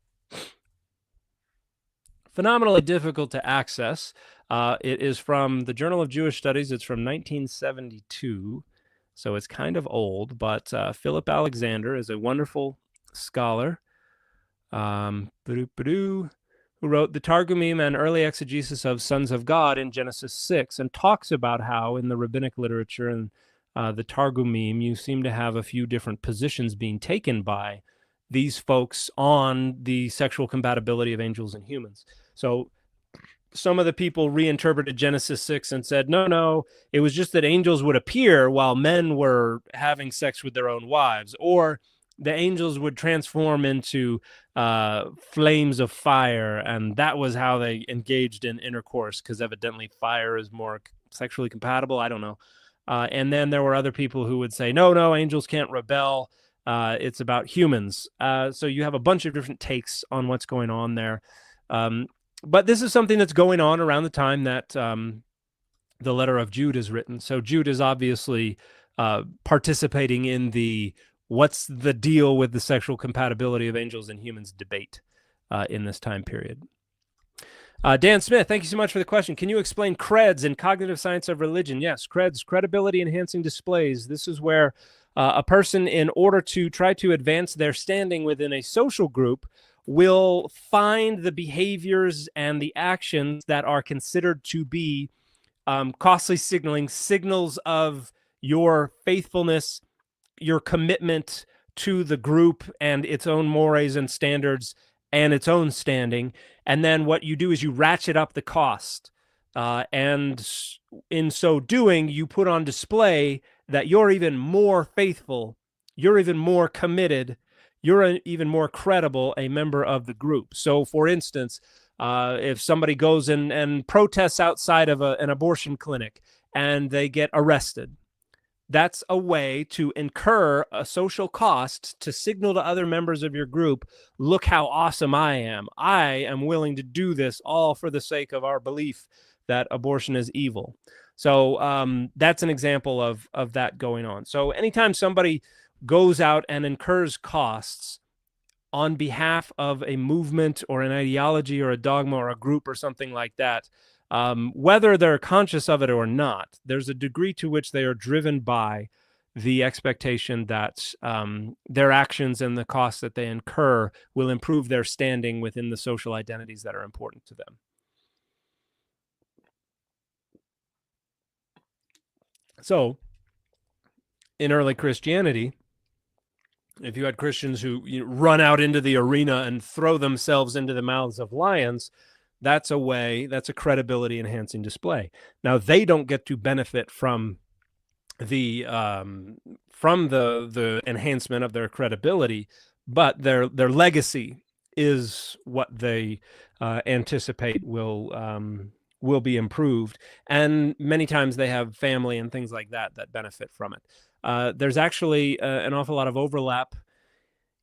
phenomenally difficult to access. It is from the Journal of Jewish Studies. It's from 1972, so it's kind of old, but Philip Alexander is a wonderful scholar who wrote the Targumim and early exegesis of sons of God in Genesis 6, and talks about how in the rabbinic literature and the Targumim, you seem to have a few different positions being taken by these folks on the sexual compatibility of angels and humans. So some of the people reinterpreted Genesis 6 and said, no, it was just that angels would appear while men were having sex with their own wives, or the angels would transform into flames of fire, and that was how they engaged in intercourse, because evidently fire is more sexually compatible. I don't know. And then there were other people who would say, no, angels can't rebel. It's about humans. So you have a bunch of different takes on what's going on there. But this is something that's going on around the time that the letter of Jude is written. So Jude is obviously participating in the what's the deal with the sexual compatibility of angels and humans debate in this time period. Dan Smith, thank you so much for the question. Can you explain creds in cognitive science of religion? Yes, creds, credibility enhancing displays. This is where a person, in order to try to advance their standing within a social group, will find the behaviors and the actions that are considered to be costly signaling, signals of your faithfulness, your commitment to the group and its own mores and standards and its own standing. And then what you do is you ratchet up the cost. And in so doing, you put on display that you're even more faithful, you're even more committed, you're even more credible a member of the group. So, for instance, if somebody goes and protests outside of an abortion clinic and they get arrested, that's a way to incur a social cost to signal to other members of your group, look how awesome I am. I am willing to do this all for the sake of our belief that abortion is evil. So that's an example of that going on. So anytime somebody goes out and incurs costs on behalf of a movement or an ideology or a dogma or a group or something like that, whether they're conscious of it or not, there's a degree to which they are driven by the expectation that their actions and the costs that they incur will improve their standing within the social identities that are important to them. So, in early Christianity, if you had Christians who run out into the arena and throw themselves into the mouths of lions, that's a credibility enhancing display. Now, they don't get to benefit from from the enhancement of their credibility, but their legacy is what they anticipate will be improved, and many times they have family and things like that that benefit from it. There's actually an awful lot of overlap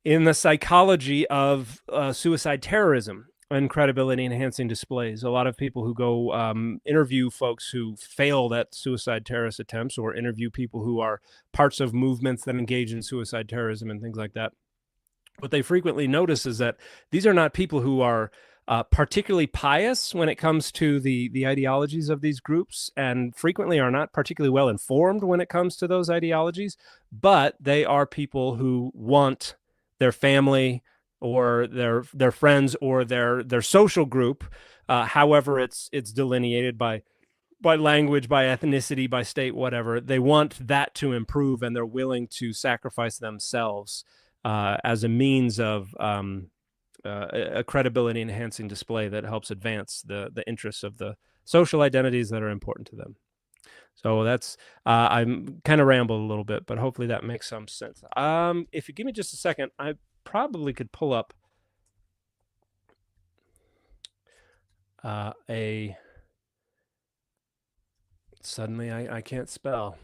in the psychology of suicide terrorism and credibility enhancing displays. A lot of people who go interview folks who failed at suicide terrorist attempts, or interview people who are parts of movements that engage in suicide terrorism and things like that, what they frequently notice is that these are not people who are particularly pious when it comes to the ideologies of these groups, and frequently are not particularly well informed when it comes to those ideologies, but they are people who want their family or their friends or their social group, however it's delineated by language, by ethnicity, by state, whatever. They want that to improve, and they're willing to sacrifice themselves as a means of a credibility enhancing display that helps advance the interests of the social identities that are important to them. So that's I'm kind of rambled a little bit, but hopefully that makes some sense. If you give me just a second, I probably could pull up suddenly I can't spell.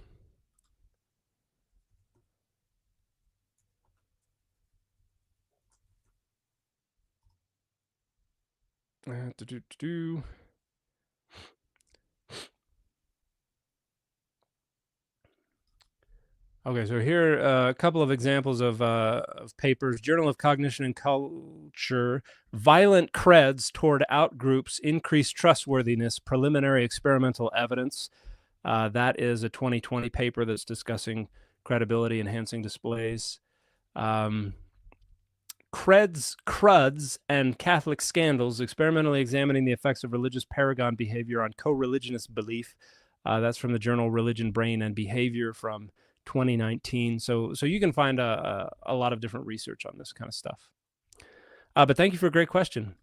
Okay, so here are a couple of examples of papers. Journal of Cognition and Culture, Violent Creds Toward Outgroups, Increased Trustworthiness, Preliminary Experimental Evidence. That is a 2020 paper that's discussing credibility enhancing displays. Cruds and Catholic Scandals, Experimentally Examining the Effects of Religious Paragon Behavior on Co-Religionist Belief. That's from the journal Religion, Brain, and Behavior from 2019. So you can find a lot of different research on this kind of stuff. But thank you for a great question.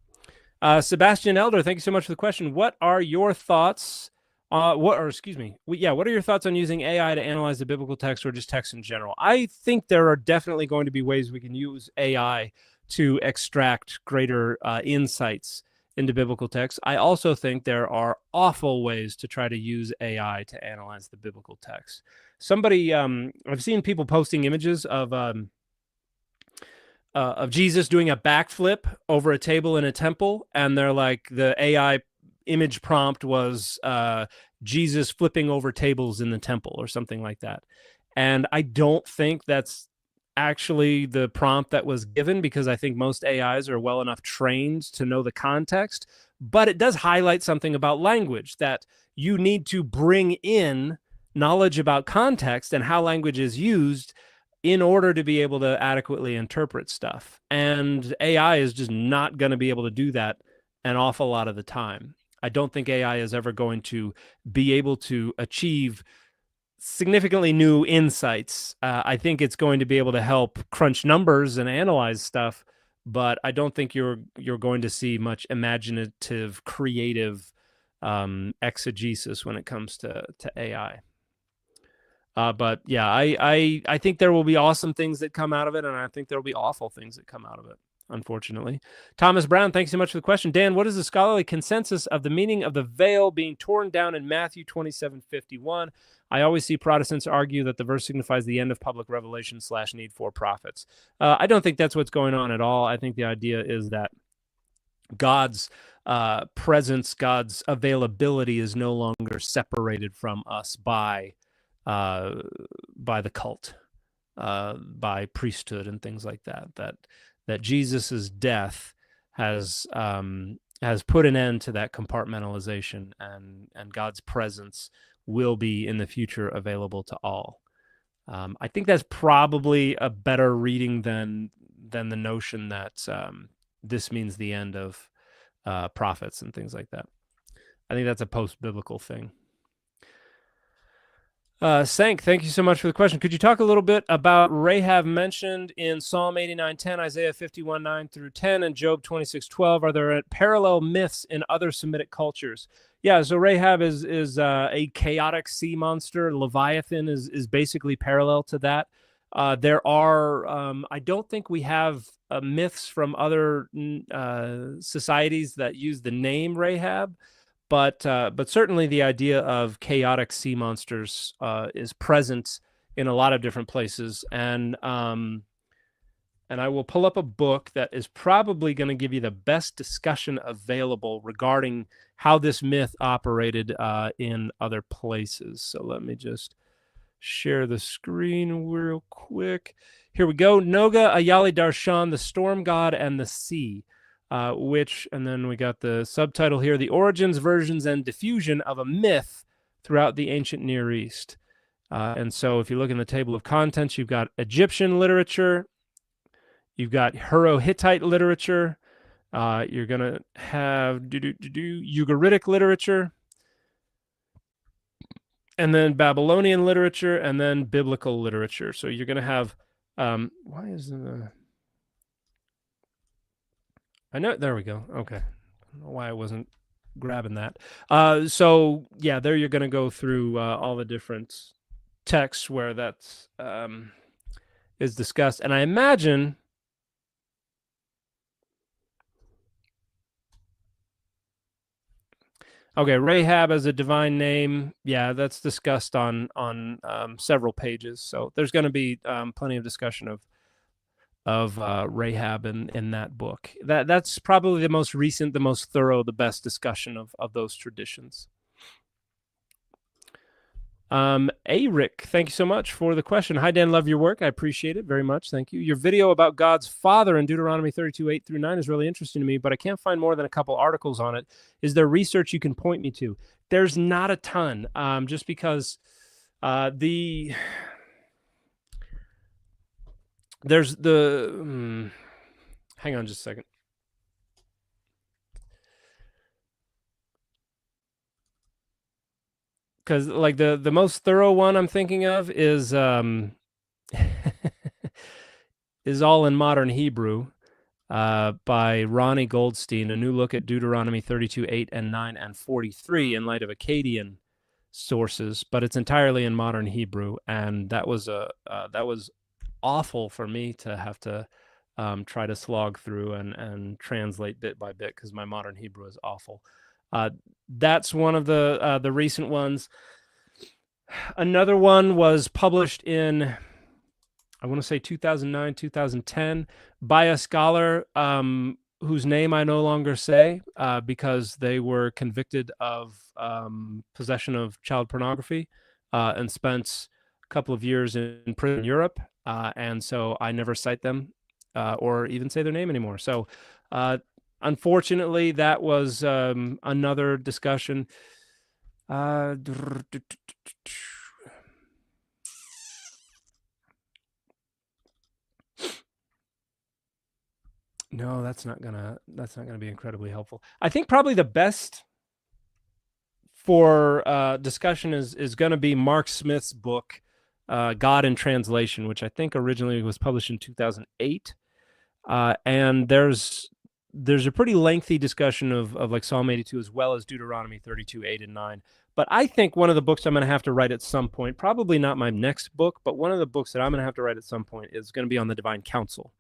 Sebastian Elder, thank you so much for the question. What are your thoughts? What are your thoughts on using AI to analyze the biblical text, or just text in general? I think there are definitely going to be ways we can use AI to extract greater insights into biblical text. I also think there are awful ways to try to use AI to analyze the biblical text. Somebody, I've seen people posting images of Jesus doing a backflip over a table in a temple, and they're like, the AI image prompt was Jesus flipping over tables in the temple or something like that. And I don't think that's actually the prompt that was given, because I think most AIs are well enough trained to know the context, but it does highlight something about language, that you need to bring in knowledge about context and how language is used in order to be able to adequately interpret stuff. And AI is just not going to be able to do that an awful lot of the time. I don't think AI is ever going to be able to achieve significantly new insights. I think it's going to be able to help crunch numbers and analyze stuff, but I don't think you're going to see much imaginative, creative exegesis when it comes to AI. But yeah, I think there will be awesome things that come out of it, and I think there will be awful things that come out of it, unfortunately. Thomas Brown, thanks so much for the question. Dan, what is the scholarly consensus of the meaning of the veil being torn down in Matthew 27:51? I always see Protestants argue that the verse signifies the end of public revelation / need for prophets. I don't think that's what's going on at all. I think the idea is that God's presence, God's availability is no longer separated from us by the cult, by priesthood and things like that. That Jesus's death has put an end to that compartmentalization, and God's presence will be in the future available to all. I think that's probably a better reading than the notion that this means the end of prophets and things like that. I think that's a post-biblical thing. Sank, thank you so much for the question. Could you talk a little bit about Rahab mentioned in Psalm 89:10, Isaiah 51:9 through 10, and Job 26:12? Are there parallel myths in other Semitic cultures? Yeah, so Rahab is a chaotic sea monster. Leviathan is basically parallel to that. There are I don't think we have myths from other societies that use the name Rahab, but certainly the idea of chaotic sea monsters is present in a lot of different places, and I will pull up a book that is probably going to give you the best discussion available regarding how this myth operated in other places. So let me just share the screen real quick. Here we go. Noga Ayali Darshan, the Storm God and the Sea, and then we got the subtitle here, The Origins, Versions, and Diffusion of a Myth Throughout the Ancient Near East. And so if you look in the table of contents, you've got Egyptian literature, you've got Hurro-Hittite literature, you're going to have Ugaritic literature, and then Babylonian literature, and then biblical literature. So you're going to have, why is the, I know, there we go. Okay. I don't know why I wasn't grabbing that. So yeah, there you're going to go through all the different texts where that's is discussed. And I imagine okay, Rahab as a divine name, yeah, that's discussed on several pages. So there's going to be plenty of discussion of Rahab in that book. That's probably the most recent, the most thorough, the best discussion of those traditions. Eric, thank you so much for the question. Hi, Dan, love your work. I appreciate it very much. Thank you. Your video about God's Father in Deuteronomy 32, 8 through 9 is really interesting to me, but I can't find more than a couple articles on it. Is there research you can point me to? There's not a ton, just because there's the, hang on just a second. Because like the most thorough one I'm thinking of is is all in modern Hebrew by Ronnie Goldstein, A New Look at Deuteronomy 32, 8 and 9 and 43 in light of Akkadian sources, but it's entirely in modern Hebrew, and that was awful for me to have to try to slog through and translate bit by bit because my modern Hebrew is awful. That's one of the recent ones. Another one was published in, I want to say 2009, 2010 by a scholar whose name I no longer say because they were convicted of possession of child pornography and spent a couple of years in prison in Europe. And so I never cite them or even say their name anymore. So unfortunately, that was another discussion. No, that's not gonna be incredibly helpful. I think probably the best for discussion is going to be Mark Smith's book, God in Translation, which I think originally was published in 2008. And there's a pretty lengthy discussion of like Psalm 82 as well as Deuteronomy 32, 8 and 9. But I think one of the books I'm going to have to write at some point, probably not my next book, but one of the books that I'm going to have to write at some point is going to be on the divine counsel.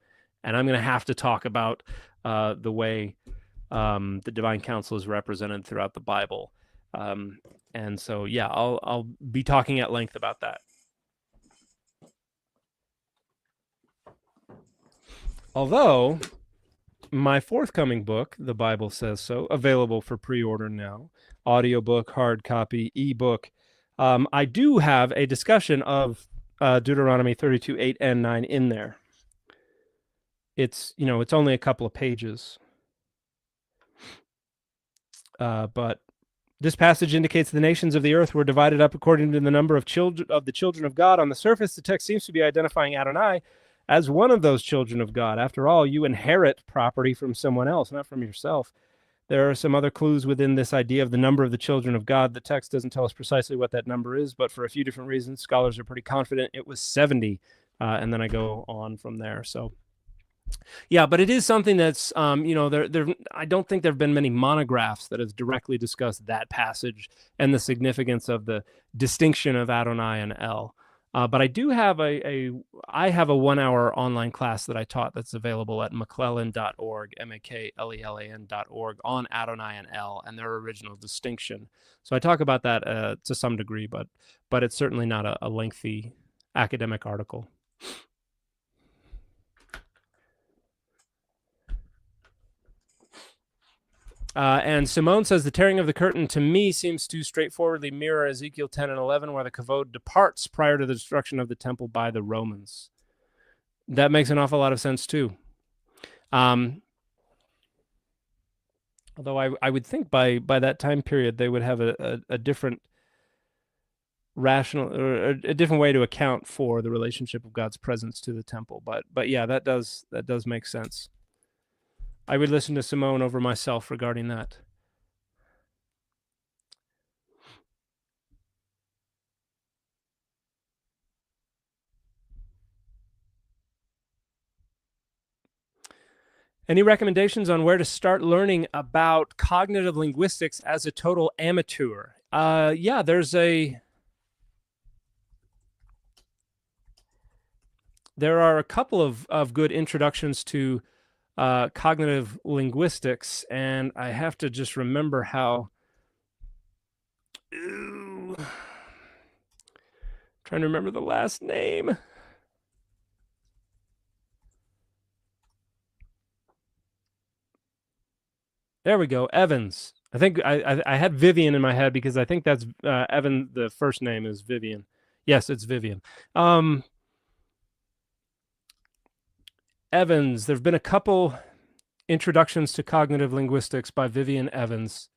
And I'm going to have to talk about the way the divine counsel is represented throughout the Bible. And so, yeah, I'll be talking at length about that. Although my forthcoming book, The Bible Says So, available for pre-order now, audiobook, hard copy, ebook, I do have a discussion of Deuteronomy 32, 8 and 9 in there. It's, it's only a couple of pages. But this passage indicates the nations of the earth were divided up according to the number of the children of God. On the surface, the text seems to be identifying Adonai as one of those children of God. After all, you inherit property from someone else, not from yourself. There are some other clues within this idea of the number of the children of God. The text doesn't tell us precisely what that number is, but for a few different reasons, scholars are pretty confident it was 70. And then I go on from there. So Yeah, but it is something that's, I don't think there have been many monographs that have directly discussed that passage and the significance of the distinction of Adonai and El. But I do have I have a 1-hour online class that I taught that's available at Maklelan.org, Maklelan.org, on Adonai and El and their original distinction. So I talk about that to some degree, but it's certainly not a lengthy academic article. And Simone says the tearing of the curtain to me seems to straightforwardly mirror Ezekiel 10 and 11, where the kavod departs prior to the destruction of the temple by the Romans. That makes an awful lot of sense too. Although I would think by that time period they would have a different rational or a different way to account for the relationship of God's presence to the temple. But yeah, that does make sense. I would listen to Simone over myself regarding that. Any recommendations on where to start learning about cognitive linguistics as a total amateur? Yeah, there are a couple of good introductions to cognitive linguistics, and I have to just remember how. Trying to remember the last name. There we go, Evans. I think I had Vivian in my head because I think that's Evan. The first name is Vivian. Yes, it's Vivian. Evans. There have been a couple introductions to cognitive linguistics by Vivian Evans,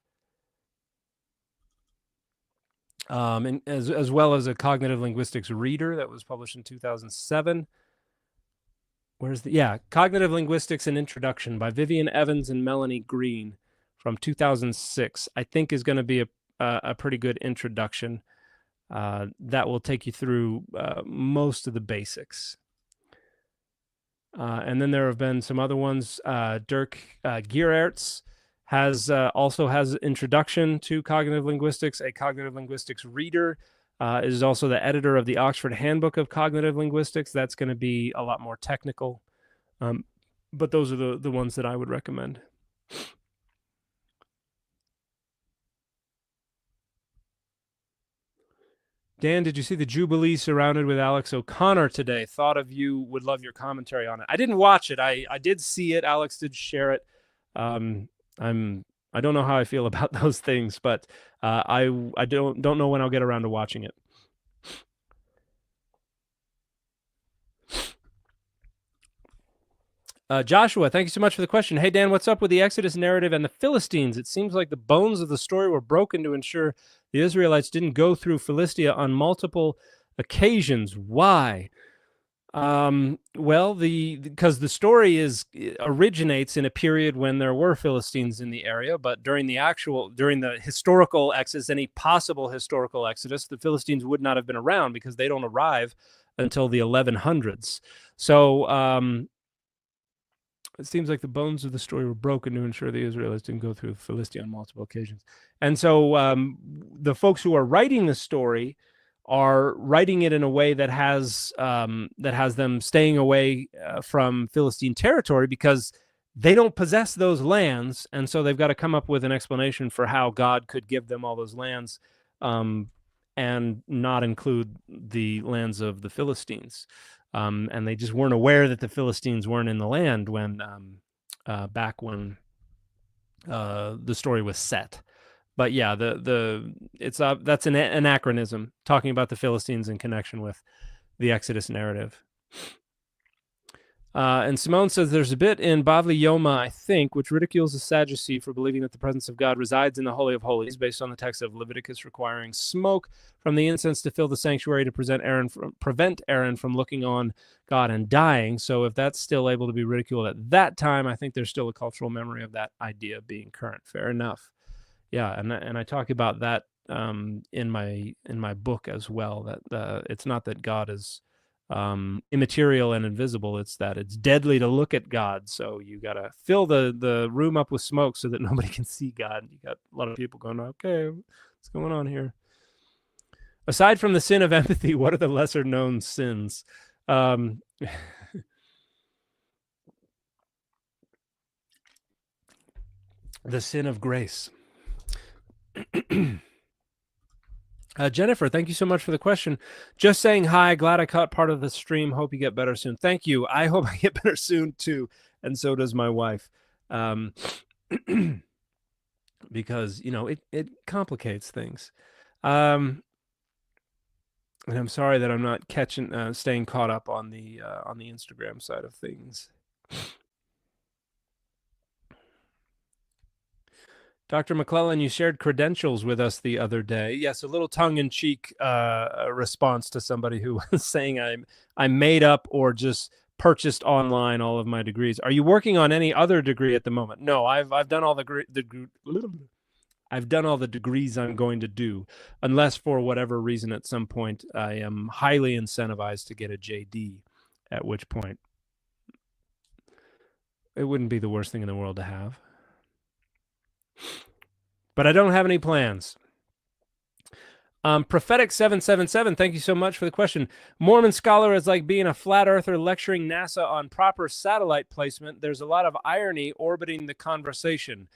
and as well as a cognitive linguistics reader that was published in 2007. Cognitive Linguistics: An Introduction by Vivian Evans and Melanie Green from 2006, I think is going to be a pretty good introduction that will take you through most of the basics. And then there have been some other ones. Dirk Gierertz also has introduction to cognitive linguistics. A cognitive linguistics reader is also the editor of the Oxford Handbook of Cognitive Linguistics. That's going to be a lot more technical, but those are the ones that I would recommend. Dan, did you see the Jubilee surrounded with Alex O'Connor today? Thought of you, would love your commentary on it. I didn't watch it. I did see it. Alex did share it. I don't know how I feel about those things, but I don't know when I'll get around to watching it. Joshua, thank you so much for the question. Hey, Dan, what's up with the Exodus narrative and the Philistines? It seems like the bones of the story were broken to ensure the Israelites didn't go through Philistia on multiple occasions. Why? Well, because the story originates in a period when there were Philistines in the area, but during the historical Exodus, any possible historical Exodus, the Philistines would not have been around because they don't arrive until the 1100s. So it seems like the bones of the story were broken to ensure the Israelites didn't go through Philistia on multiple occasions. And so the folks who are writing the story are writing it in a way that has them staying away from Philistine territory because they don't possess those lands, and so they've got to come up with an explanation for how God could give them all those lands and not include the lands of the Philistines. And they just weren't aware that the Philistines weren't in the land when back when the story was set. But yeah, that's an anachronism, talking about the Philistines in connection with the Exodus narrative. And Simone says there's a bit in Bavli Yoma, I think, which ridicules the Sadducee for believing that the presence of God resides in the Holy of Holies, based on the text of Leviticus requiring smoke from the incense to fill the sanctuary to prevent Aaron from looking on God and dying. So if that's still able to be ridiculed at that time, I think there's still a cultural memory of that idea being current. Fair enough. Yeah, and I talk about that in my book as well. That it's not that God is immaterial and invisible. It's that it's deadly to look at God. So you got to fill the room up with smoke so that nobody can see God. You got a lot of people going, okay, what's going on here? Aside from the sin of empathy, what are the lesser known sins? The sin of grace. Jennifer, thank you so much for the question. Just saying hi. Glad I caught part of the stream. Hope you get better soon. Thank you. I hope I get better soon too, and so does my wife. Because it complicates things. And I'm sorry that I'm not staying caught up on the Instagram side of things. Dr. Maklelan, you shared credentials with us the other day. Yes, a little tongue-in-cheek response to somebody who was saying I made up or just purchased online all of my degrees. Are you working on any other degree at the moment? No, I've done all I've done all the degrees I'm going to do, unless for whatever reason at some point I am highly incentivized to get a JD, at which point it wouldn't be the worst thing in the world to have. But I don't have any plans. Prophetic 777, thank you so much for the question. Mormon scholar is like being a flat earther lecturing NASA on proper satellite placement. There's a lot of irony orbiting the conversation.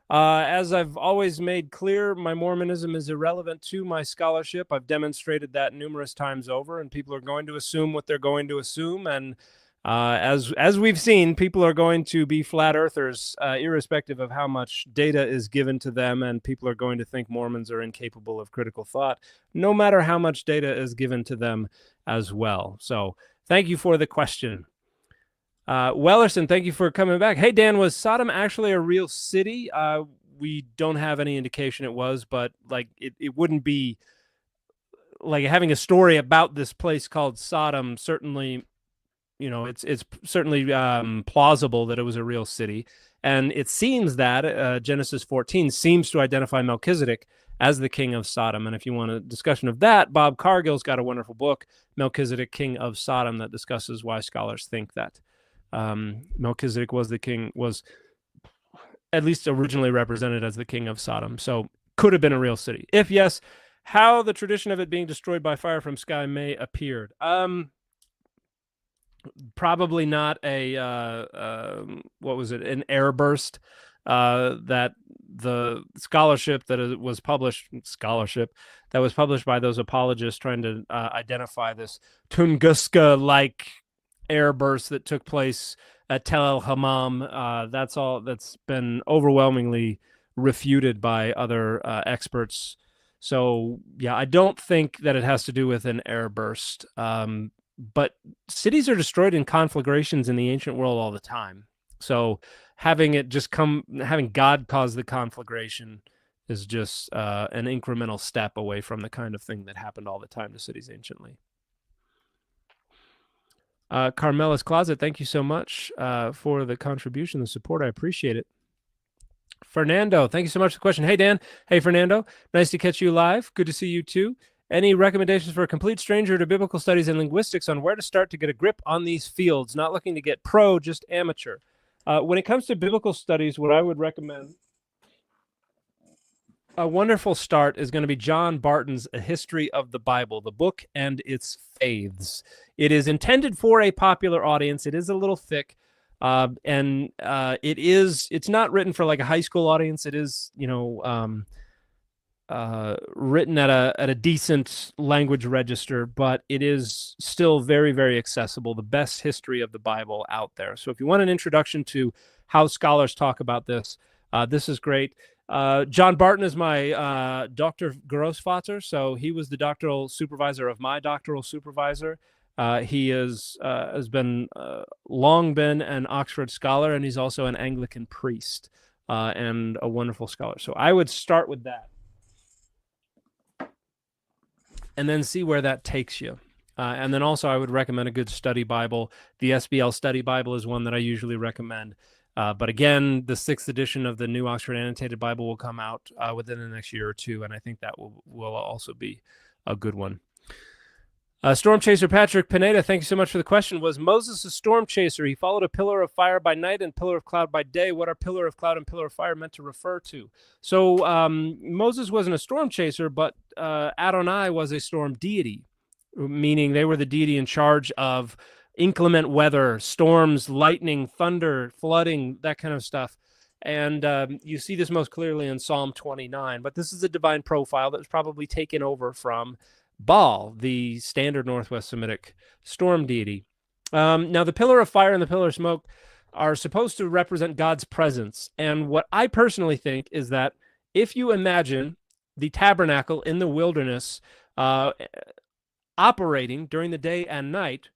As I've always made clear, my Mormonism is irrelevant to my scholarship. I've demonstrated that numerous times over, and people are going to assume what they're going to assume. And as we've seen, people are going to be flat earthers, irrespective of how much data is given to them, and people are going to think Mormons are incapable of critical thought, no matter how much data is given to them as well. So thank you for the question. Wellerson, thank you for coming back. Hey, Dan, was Sodom actually a real city? We don't have any indication it was, but like it wouldn't be like having a story about this place called Sodom. Certainly, it's certainly plausible that it was a real city. And it seems that Genesis 14 seems to identify Melchizedek as the king of Sodom. And if you want a discussion of that, Bob Cargill's got a wonderful book, Melchizedek, King of Sodom, that discusses why scholars think that Melchizedek was at least originally represented as the king of Sodom. So could have been a real city. If yes, how the tradition of it being destroyed by fire from sky may appeared. Probably not an air burst. That the scholarship that was published by those apologists trying to identify this Tunguska-like air burst that took place at Tel El Hammam. That's been overwhelmingly refuted by other experts. So yeah, I don't think that it has to do with an air burst. But cities are destroyed in conflagrations in the ancient world all the time. So having God cause the conflagration is just an incremental step away from the kind of thing that happened all the time to cities anciently. Carmela's Closet, thank you so much for the contribution, the support. I appreciate it. Fernando, thank you so much for the question. Hey, Dan. Hey, Fernando. Nice to catch you live. Good to see you too. Any recommendations for a complete stranger to biblical studies and linguistics on where to start to get a grip on these fields? Not looking to get pro, just amateur. When it comes to biblical studies, what I would recommend, a wonderful start is going to be John Barton's A History of the Bible, the book and its faiths. It is intended for a popular audience. It is a little thick, and it's not written for like a high school audience. It is, written at a decent language register, but it is still very, very accessible. The best history of the Bible out there. So if you want an introduction to how scholars talk about this, this is great. John Barton is my Dr. Grossvater, so he was the doctoral supervisor of my doctoral supervisor. He has long been an Oxford scholar, and he's also an Anglican priest and a wonderful scholar. So I would start with that, and then see where that takes you. And then also I would recommend a good study Bible. The SBL Study Bible is one that I usually recommend. But again, the 6th edition of the New Oxford Annotated Bible will come out within the next year or two, and I think that will also be a good one. Storm Chaser Patrick Pineda, thank you so much for the question. Was Moses a storm chaser? He followed a pillar of fire by night and pillar of cloud by day. What are pillar of cloud and pillar of fire meant to refer to? So Moses wasn't a storm chaser, but Adonai was a storm deity, meaning they were the deity in charge of inclement weather, storms, lightning, thunder, flooding, that kind of stuff. And you see this most clearly in Psalm 29. But this is a divine profile that was probably taken over from Baal, the standard Northwest Semitic storm deity. Now, the pillar of fire and the pillar of smoke are supposed to represent God's presence. And what I personally think is that if you imagine the tabernacle in the wilderness operating during the day and night,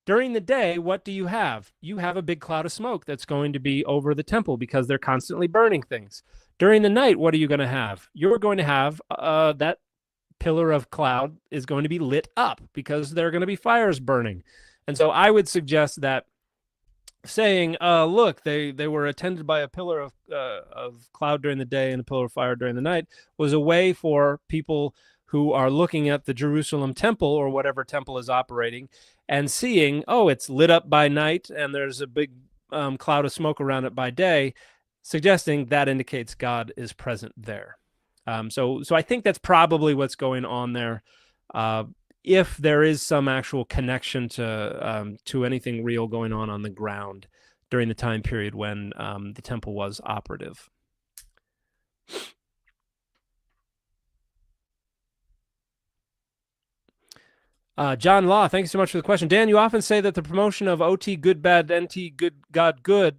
during the day, what do you have? You have a big cloud of smoke that's going to be over the temple because they're constantly burning things. During the night, what are you going to have? You're going to have that pillar of cloud is going to be lit up because there are going to be fires burning. And so I would suggest that saying, look, they were attended by a pillar of cloud during the day and a pillar of fire during the night was a way for people who are looking at the Jerusalem temple or whatever temple is operating and seeing, oh, it's lit up by night and there's a big cloud of smoke around it by day, suggesting that indicates God is present there. So I think that's probably what's going on there. If there is some actual connection to anything real going on the ground during the time period when the temple was operative. John Law, thank you so much for the question. Dan, you often say that the promotion of OT good, bad, NT good, God good,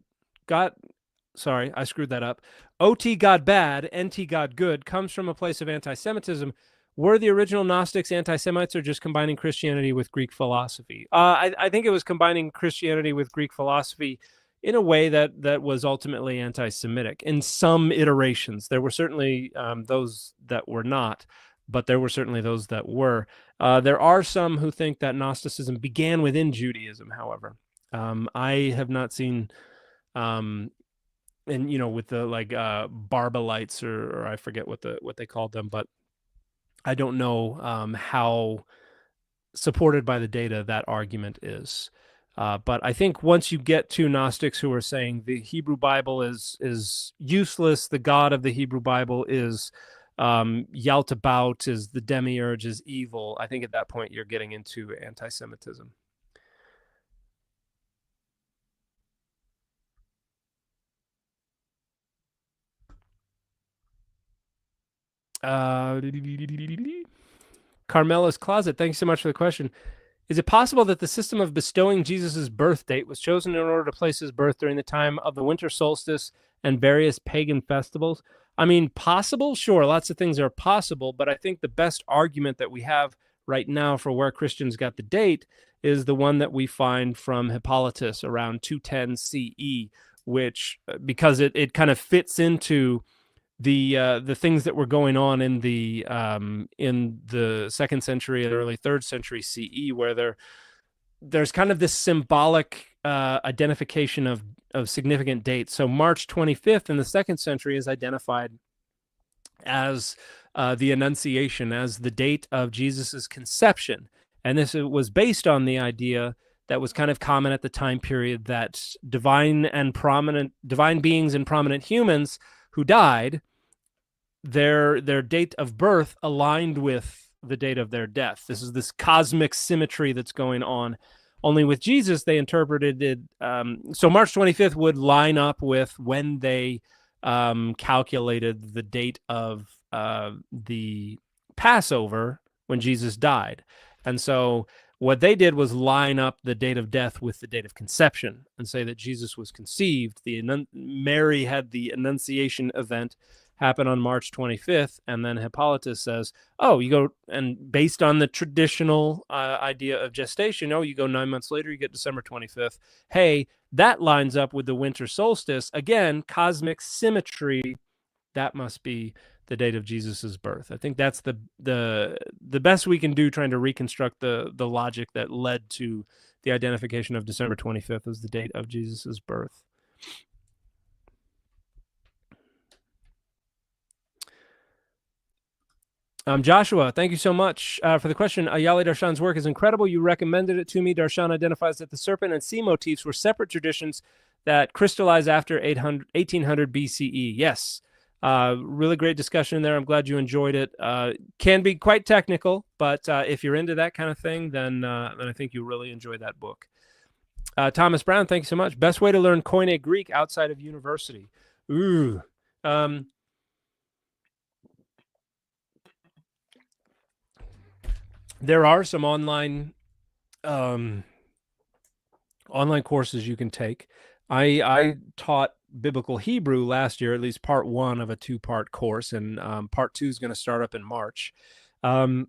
sorry, I screwed that up. OT God bad, NT God good comes from a place of anti-Semitism. Were the original Gnostics anti-Semites or just combining Christianity with Greek philosophy? I think it was combining Christianity with Greek philosophy in a way that was ultimately anti-Semitic. In some iterations, there were certainly those that were not, but there were certainly those that were. There are some who think that Gnosticism began within Judaism, however. I have not seen, and with the Barbalites or I forget what they called them, but I don't know how supported by the data that argument is. But I think once you get to Gnostics who are saying the Hebrew Bible is useless, the God of the Hebrew Bible is Yaltabaoth, is the demiurge, is evil, I think at that point you're getting into anti-Semitism. Carmela's Closet, thanks so much for the question. Is it possible that the system of bestowing Jesus' birth date was chosen in order to place his birth during the time of the winter solstice and various pagan festivals? I mean, possible? Sure, lots of things are possible, but I think the best argument that we have right now for where Christians got the date is the one that we find from Hippolytus around 210 CE, which, because it kind of fits into the things that were going on in the 2nd century and early 3rd century CE, where there's kind of this symbolic identification of significant dates. So March 25th in the 2nd century is identified as the Annunciation, as the date of Jesus's conception, and this was based on the idea that was kind of common at the time period that divine beings and prominent humans who died, their date of birth aligned with the date of their death. This is this cosmic symmetry that's going on. Only with Jesus, they interpreted it. So March 25th would line up with when they calculated the date of the Passover when Jesus died. And so what they did was line up the date of death with the date of conception and say that Jesus was conceived. Mary had the Annunciation event happen on March 25th, and then Hippolytus says, oh, you go, and based on the traditional idea of gestation, you go 9 months later, you get December 25th. Hey, that lines up with the winter solstice. Again, cosmic symmetry. That must be the date of Jesus's birth. I think that's the best we can do trying to reconstruct the logic that led to the identification of December 25th as the date of Jesus's birth. Joshua, thank you so much for the question. Yali Darshan's work is incredible. You recommended it to me. Darshan identifies that the serpent and sea motifs were separate traditions that crystallized after 1800 BCE. Yes, really great discussion there. I'm glad you enjoyed it. Can be quite technical, but if you're into that kind of thing, then I think you'll really enjoy that book. Thomas Brown, thank you so much. Best way to learn Koine Greek outside of university? Ooh. There are some online courses you can take. I taught biblical Hebrew last year, at least part one of a two-part course, and part two is going to start up in March. I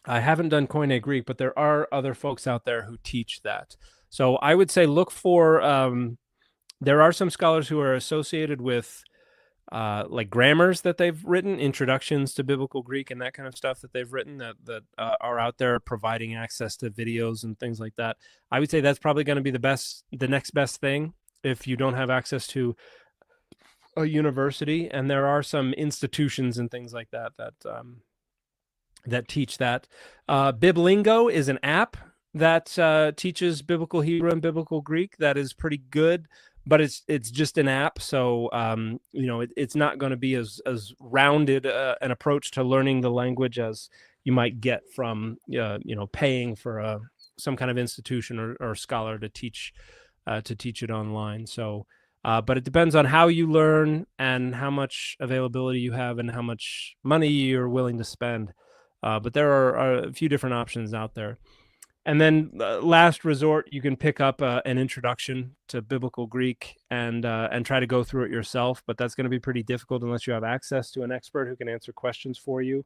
haven't done Koine Greek, but there are other folks out there who teach that. So I would say look for, there are some scholars who are associated with like grammars that they've written, introductions to biblical Greek and that kind of stuff that they've written that are out there providing access to videos and things like that. I would say that's probably going to be the next best thing if you don't have access to a university. And there are some institutions and things like that that teach that. Biblingo is an app that teaches biblical Hebrew and biblical Greek that is pretty good, but it's just an app, so it's not going to be as rounded an approach to learning the language as you might get from paying for some kind of institution or scholar to teach it online. So, but it depends on how you learn and how much availability you have and how much money you're willing to spend. But there are a few different options out there. And then last resort, you can pick up an introduction to biblical Greek and try to go through it yourself. But that's going to be pretty difficult unless you have access to an expert who can answer questions for you.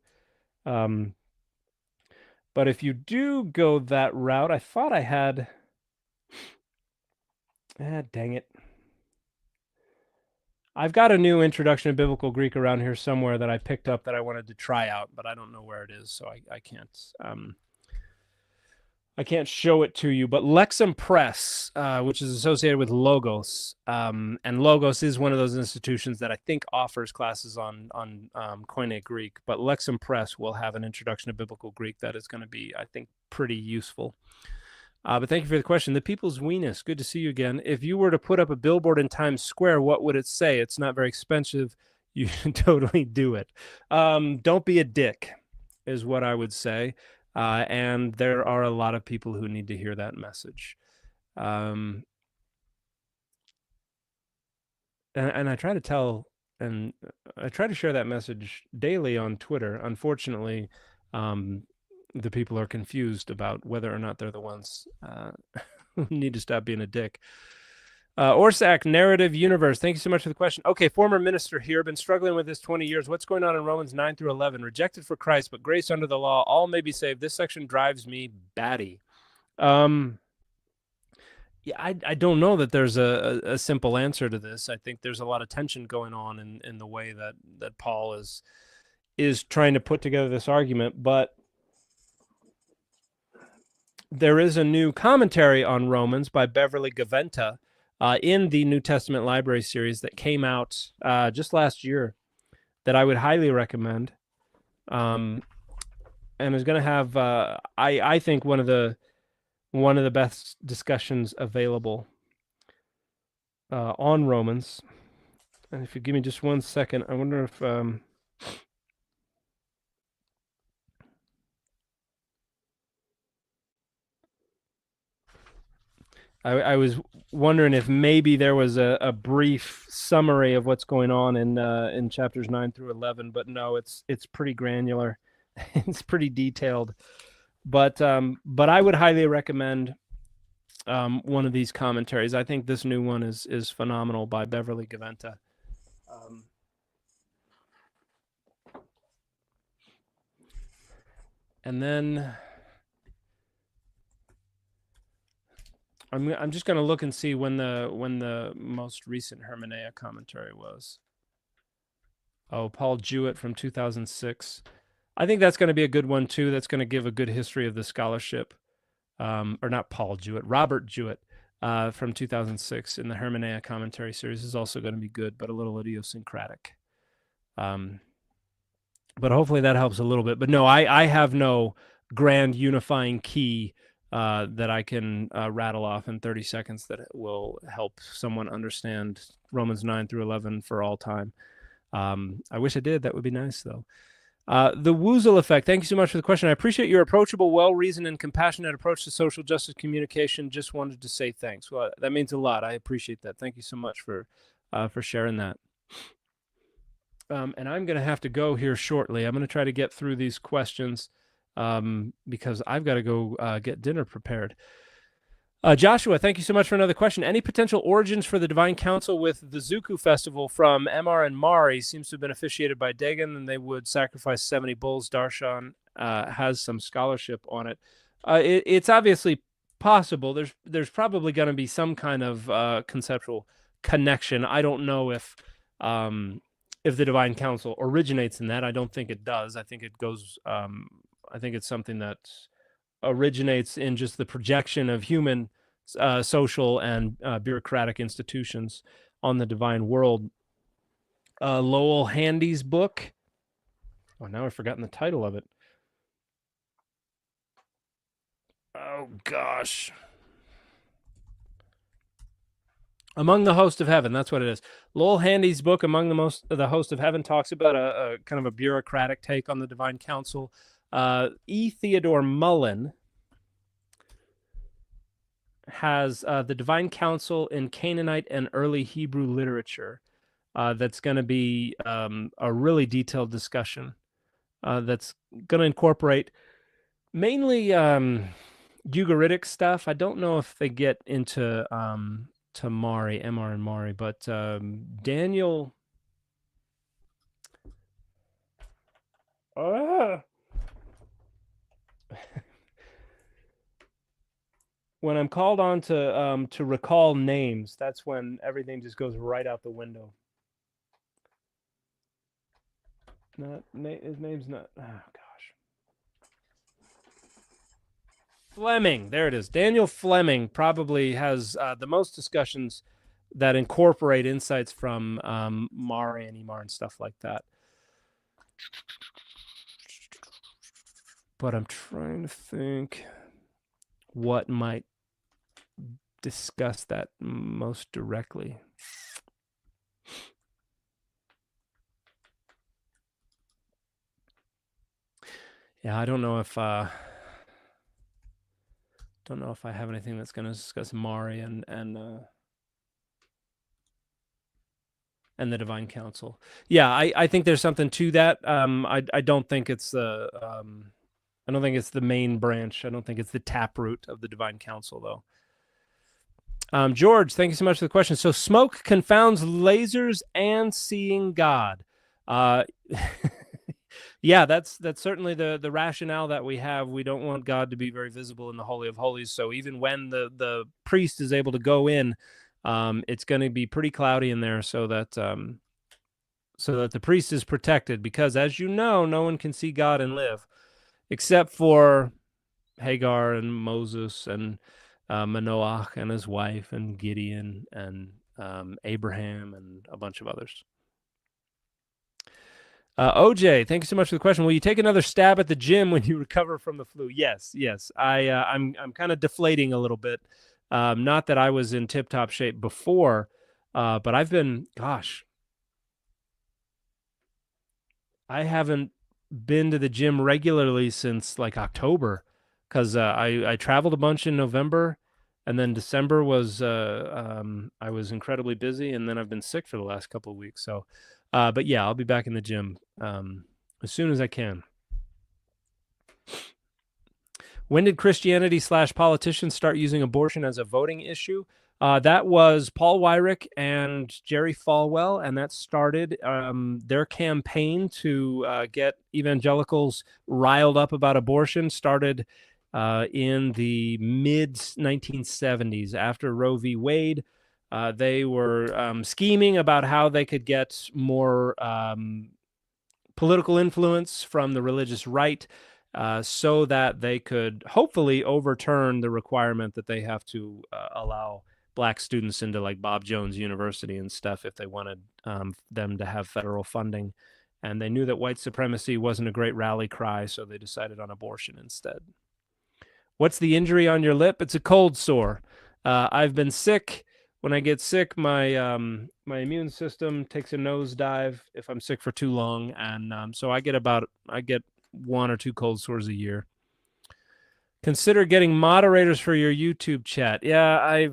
But if you do go that route, I thought I had... dang it. I've got a new introduction to biblical Greek around here somewhere that I picked up that I wanted to try out, but I don't know where it is, so I can't... I can't show it to you, but Lexham Press, which is associated with Logos, and Logos is one of those institutions that I think offers classes on Koine Greek, but Lexham Press will have an introduction to biblical Greek that is going to be, I think, pretty useful. But thank you for the question. The People's Weenus, good to see you again. If you were to put up a billboard in Times Square, what would it say? It's not very expensive. You should totally do it. Don't be a dick, is what I would say. And there are a lot of people who need to hear that message. And I try to share that message daily on Twitter. Unfortunately, the people are confused about whether or not they're the ones who need to stop being a dick. Orsak, Narrative Universe, thank you so much for the question. Okay, former minister here, been struggling with this 20 years. What's going on in Romans 9 through 11? Rejected for Christ, but grace under the law, all may be saved. This section drives me batty. Yeah, I don't know that there's a simple answer to this. I think there's a lot of tension going on in the way that Paul is trying to put together this argument, but there is a new commentary on Romans by Beverly Gaventa in the New Testament Library series that came out just last year that I would highly recommend, and is going to have I think one of the best discussions available on Romans. And if you give me just 1 second, I wonder if I was wondering if maybe there was a brief summary of what's going on in chapters 9 through 11, but no, it's pretty granular. It's pretty detailed, but I would highly recommend one of these commentaries. I think this new one is phenomenal by Beverly Gaventa. And then I'm just going to look and see when the most recent Hermeneia commentary was. Oh, Paul Jewett from 2006. I think that's going to be a good one too. That's going to give a good history of the scholarship. Or not Paul Jewett, Robert Jewett from 2006 in the Hermeneia commentary series is also going to be good, but a little idiosyncratic. But hopefully that helps a little bit. But no, I have no grand unifying key that I can rattle off in 30 seconds that will help someone understand Romans 9 through 11 for all time. I wish I did. That would be nice, though. The Woozle Effect. Thank you so much for the question. I appreciate your approachable, well-reasoned, and compassionate approach to social justice communication. Just wanted to say thanks. Well, that means a lot. I appreciate that. Thank you so much for sharing that. And I'm going to have to go here shortly. I'm going to try to get through these questions because I've got to go get dinner prepared. Joshua, thank you so much for another question. Any potential origins for the Divine Council with the Zuku Festival from Emar and Mari? Seems to have been officiated by Dagon, and they would sacrifice 70 bulls. Darshan has some scholarship on it. It's obviously possible. There's probably going to be some kind of conceptual connection. I don't know if the Divine Council originates in that. I don't think it does. I think it goes. I think it's something that originates in just the projection of human social and bureaucratic institutions on the divine world. Lowell Handy's book. Oh, now I've forgotten the title of it. Oh, gosh. Among the Host of Heaven, that's what it is. Lowell Handy's book, Among the Host of Heaven, talks about a kind of a bureaucratic take on the Divine Council. E. Theodore Mullen has the Divine Council in Canaanite and early Hebrew literature. That's going to be a really detailed discussion that's going to incorporate mainly Ugaritic stuff. I don't know if they get into Mari, Emar and Mari, but Daniel... when I'm called on to recall names, that's when everything just goes right out the window. His name's not. Oh gosh. Fleming. There it is. Daniel Fleming probably has the most discussions that incorporate insights from Mari and Emar and stuff like that. But I'm trying to think what might discuss that most directly. Yeah, I don't know if I have anything that's going to discuss Mari and the Divine Council. Yeah, I think there's something to that. I don't think it's the I don't think it's the main branch. I don't think it's the taproot of the Divine Council, though. George, thank you so much for the question. So smoke confounds lasers and seeing God. Yeah, that's certainly the rationale that we have. We don't want God to be very visible in the Holy of Holies. So even when the priest is able to go in, it's going to be pretty cloudy in there, so that the priest is protected. Because as you know, no one can see God and live, except for Hagar and Moses and Manoah and his wife and Gideon and Abraham and a bunch of others. OJ, thank you so much for the question. Will you take another stab at the gym when you recover from the flu? Yes. I'm kind of deflating a little bit. Not that I was in tip-top shape before, but I've been, gosh, I haven't been to the gym regularly since like October, because I traveled a bunch in November, and then December was I was incredibly busy, and then I've been sick for the last couple of weeks. So, but yeah, I'll be back in the gym as soon as I can. When did Christianity / politicians start using abortion as a voting issue? That was Paul Weyrich and Jerry Falwell, and that started their campaign to get evangelicals riled up about abortion. Started in the mid-1970s after Roe v. Wade. They were scheming about how they could get more political influence from the religious right, so that they could hopefully overturn the requirement that they have to allow Black students into like Bob Jones University and stuff if they wanted them to have federal funding and they knew that white supremacy wasn't a great rally cry, so they decided on abortion instead. What's the injury on your lip? It's a cold sore. I've been sick. When I get sick, my immune system takes a nosedive if I'm sick for too long, and so I get 1 or 2 cold sores a year. Consider getting moderators for your YouTube chat. Yeah, I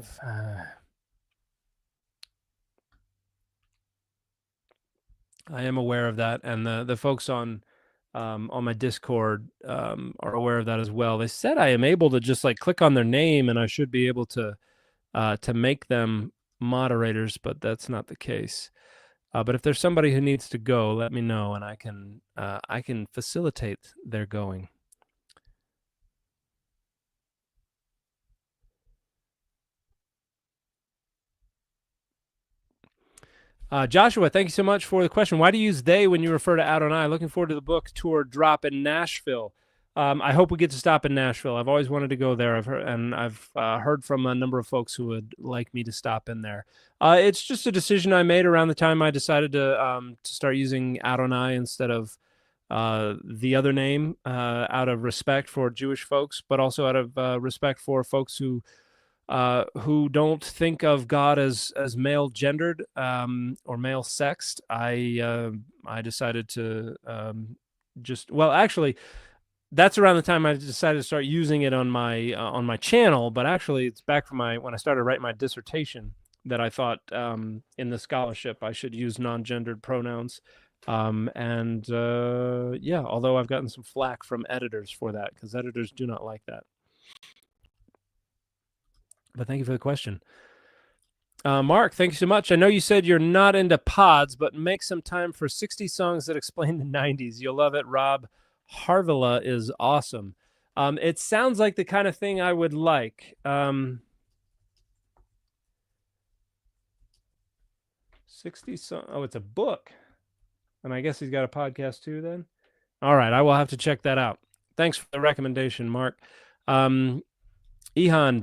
am aware of that, and the folks on my Discord are aware of that as well. They said I am able to just like click on their name, and I should be able to make them moderators, but that's not the case. But if there's somebody who needs to go, let me know, and I can facilitate their going. Joshua, thank you so much for the question. Why do you use they when you refer to Adonai? Looking forward to the book tour drop in Nashville. I hope we get to stop in Nashville. I've always wanted to go there. I've heard from a number of folks who would like me to stop in there. It's just a decision I made around the time I decided to start using Adonai instead of the other name, out of respect for Jewish folks, but also out of respect for folks who don't think of God as male gendered or male sexed. I decided to actually, that's around the time I decided to start using it on my channel. But actually, it's back from when I started writing my dissertation that I thought in the scholarship I should use non-gendered pronouns. Although I've gotten some flack from editors for that, because editors do not like that. But thank you for the question. Mark, thank you so much. I know you said you're not into pods, but make some time for 60 songs that explain the 90s. You'll love it. Rob Harvilla is awesome. It sounds like the kind of thing I would like. 60 songs. Oh, it's a book. And I guess he's got a podcast too then? All right, I will have to check that out. Thanks for the recommendation, Mark. Ihan,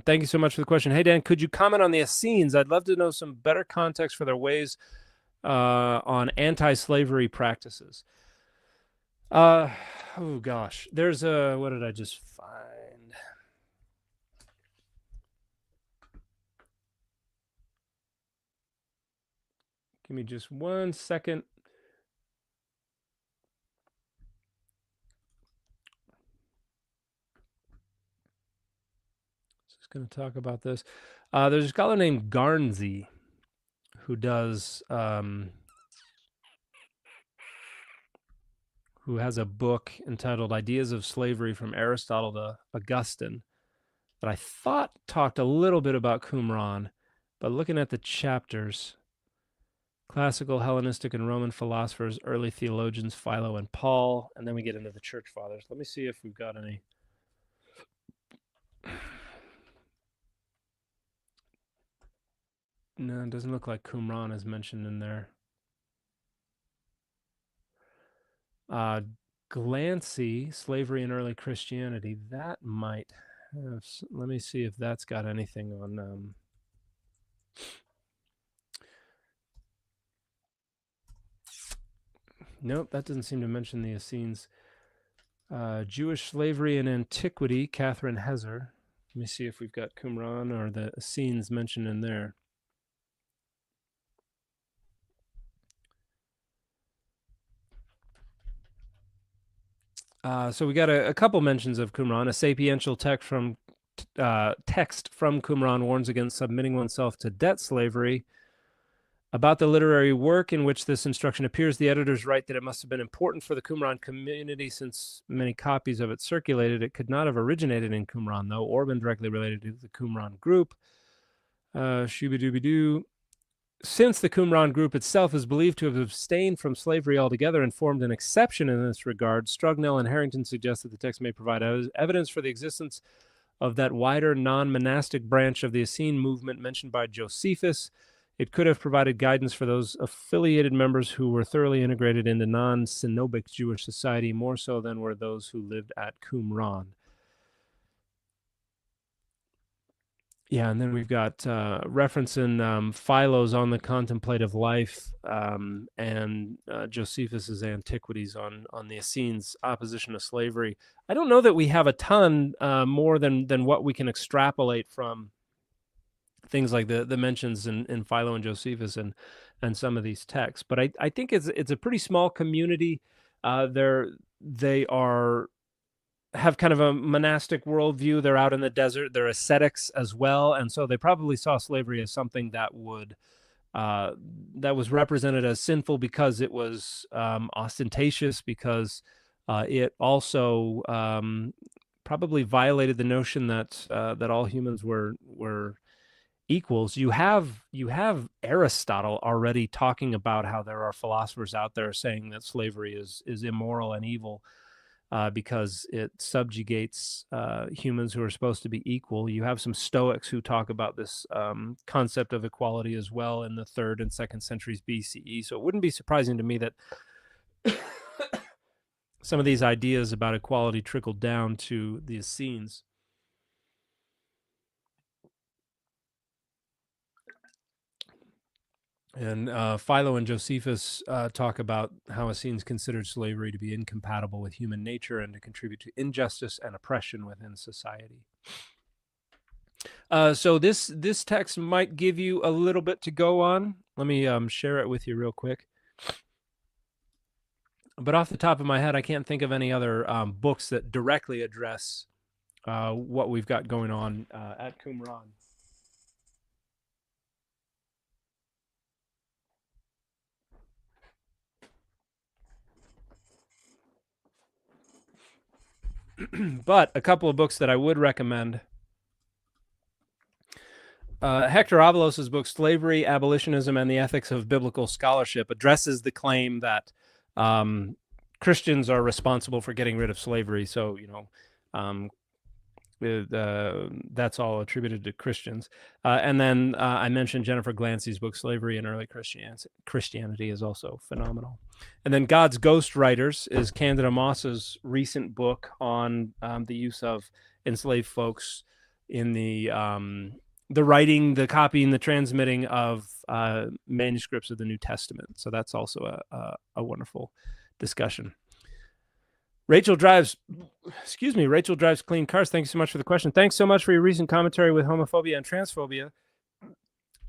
thank you so much for the question. Hey, Dan, could you comment on the Essenes? I'd love to know some better context for their ways on anti-slavery practices. Oh, gosh. There's what did I just find? Give me just 1 second. Going to talk about this. There's a scholar named Garnsey who does who has a book entitled Ideas of Slavery from Aristotle to Augustine that I thought talked a little bit about Qumran, but looking at the chapters, classical, Hellenistic, and Roman philosophers, early theologians, Philo and Paul, and then we get into the church fathers. Let me see if we've got any. No, it doesn't look like Qumran is mentioned in there. Glancy, Slavery in Early Christianity, that might have, let me see if that's got anything on nope, that doesn't seem to mention the Essenes. Jewish Slavery in Antiquity, Catherine Hezer. Let me see if we've got Qumran or the Essenes mentioned in there. So we got a couple mentions of Qumran. A sapiential text from Qumran warns against submitting oneself to debt slavery. About the literary work in which this instruction appears, the editors write that it must have been important for the Qumran community since many copies of it circulated. It could not have originated in Qumran, though, or been directly related to the Qumran group. Shooby-dooby-doo. Since the Qumran group itself is believed to have abstained from slavery altogether and formed an exception in this regard, Strugnell and Harrington suggest that the text may provide evidence for the existence of that wider non-monastic branch of the Essene movement mentioned by Josephus. It could have provided guidance for those affiliated members who were thoroughly integrated into non-Cenobic Jewish society, more so than were those who lived at Qumran. Yeah, and then we've got reference in Philo's On the Contemplative Life and Josephus's Antiquities on the Essenes' opposition to slavery. I don't know that we have a ton more than what we can extrapolate from things like the mentions in Philo and Josephus and some of these texts. But I think it's a pretty small community. They have kind of a monastic worldview. They're out in the desert. They're ascetics as well, and so they probably saw slavery as something that was represented as sinful because it was ostentatious, because it also probably violated the notion that all humans were equals. You have Aristotle already talking about how there are philosophers out there saying that slavery is immoral and evil. Because it subjugates humans who are supposed to be equal. You have some Stoics who talk about this concept of equality as well in the 3rd and 2nd centuries BCE. So it wouldn't be surprising to me that some of these ideas about equality trickled down to the Essenes. And Philo and Josephus talk about how Essenes considered slavery to be incompatible with human nature and to contribute to injustice and oppression within society. So this text might give you a little bit to go on. Let me share it with you real quick. But off the top of my head, I can't think of any other books that directly address what we've got going on at Qumran. But a couple of books that I would recommend. Hector Avalos' book, Slavery, Abolitionism, and the Ethics of Biblical Scholarship, addresses the claim that Christians are responsible for getting rid of slavery. So, that's all attributed to Christians. And then I mentioned Jennifer Glancy's book, Slavery and Early Christianity, is also phenomenal. And then God's Ghostwriters is Candida Moss's recent book on the use of enslaved folks in the writing, the copying, the transmitting of manuscripts of the New Testament. So that's also a wonderful discussion. Rachel Drives Clean Cars. Thank you so much for the question. Thanks so much for your recent commentary with homophobia and transphobia.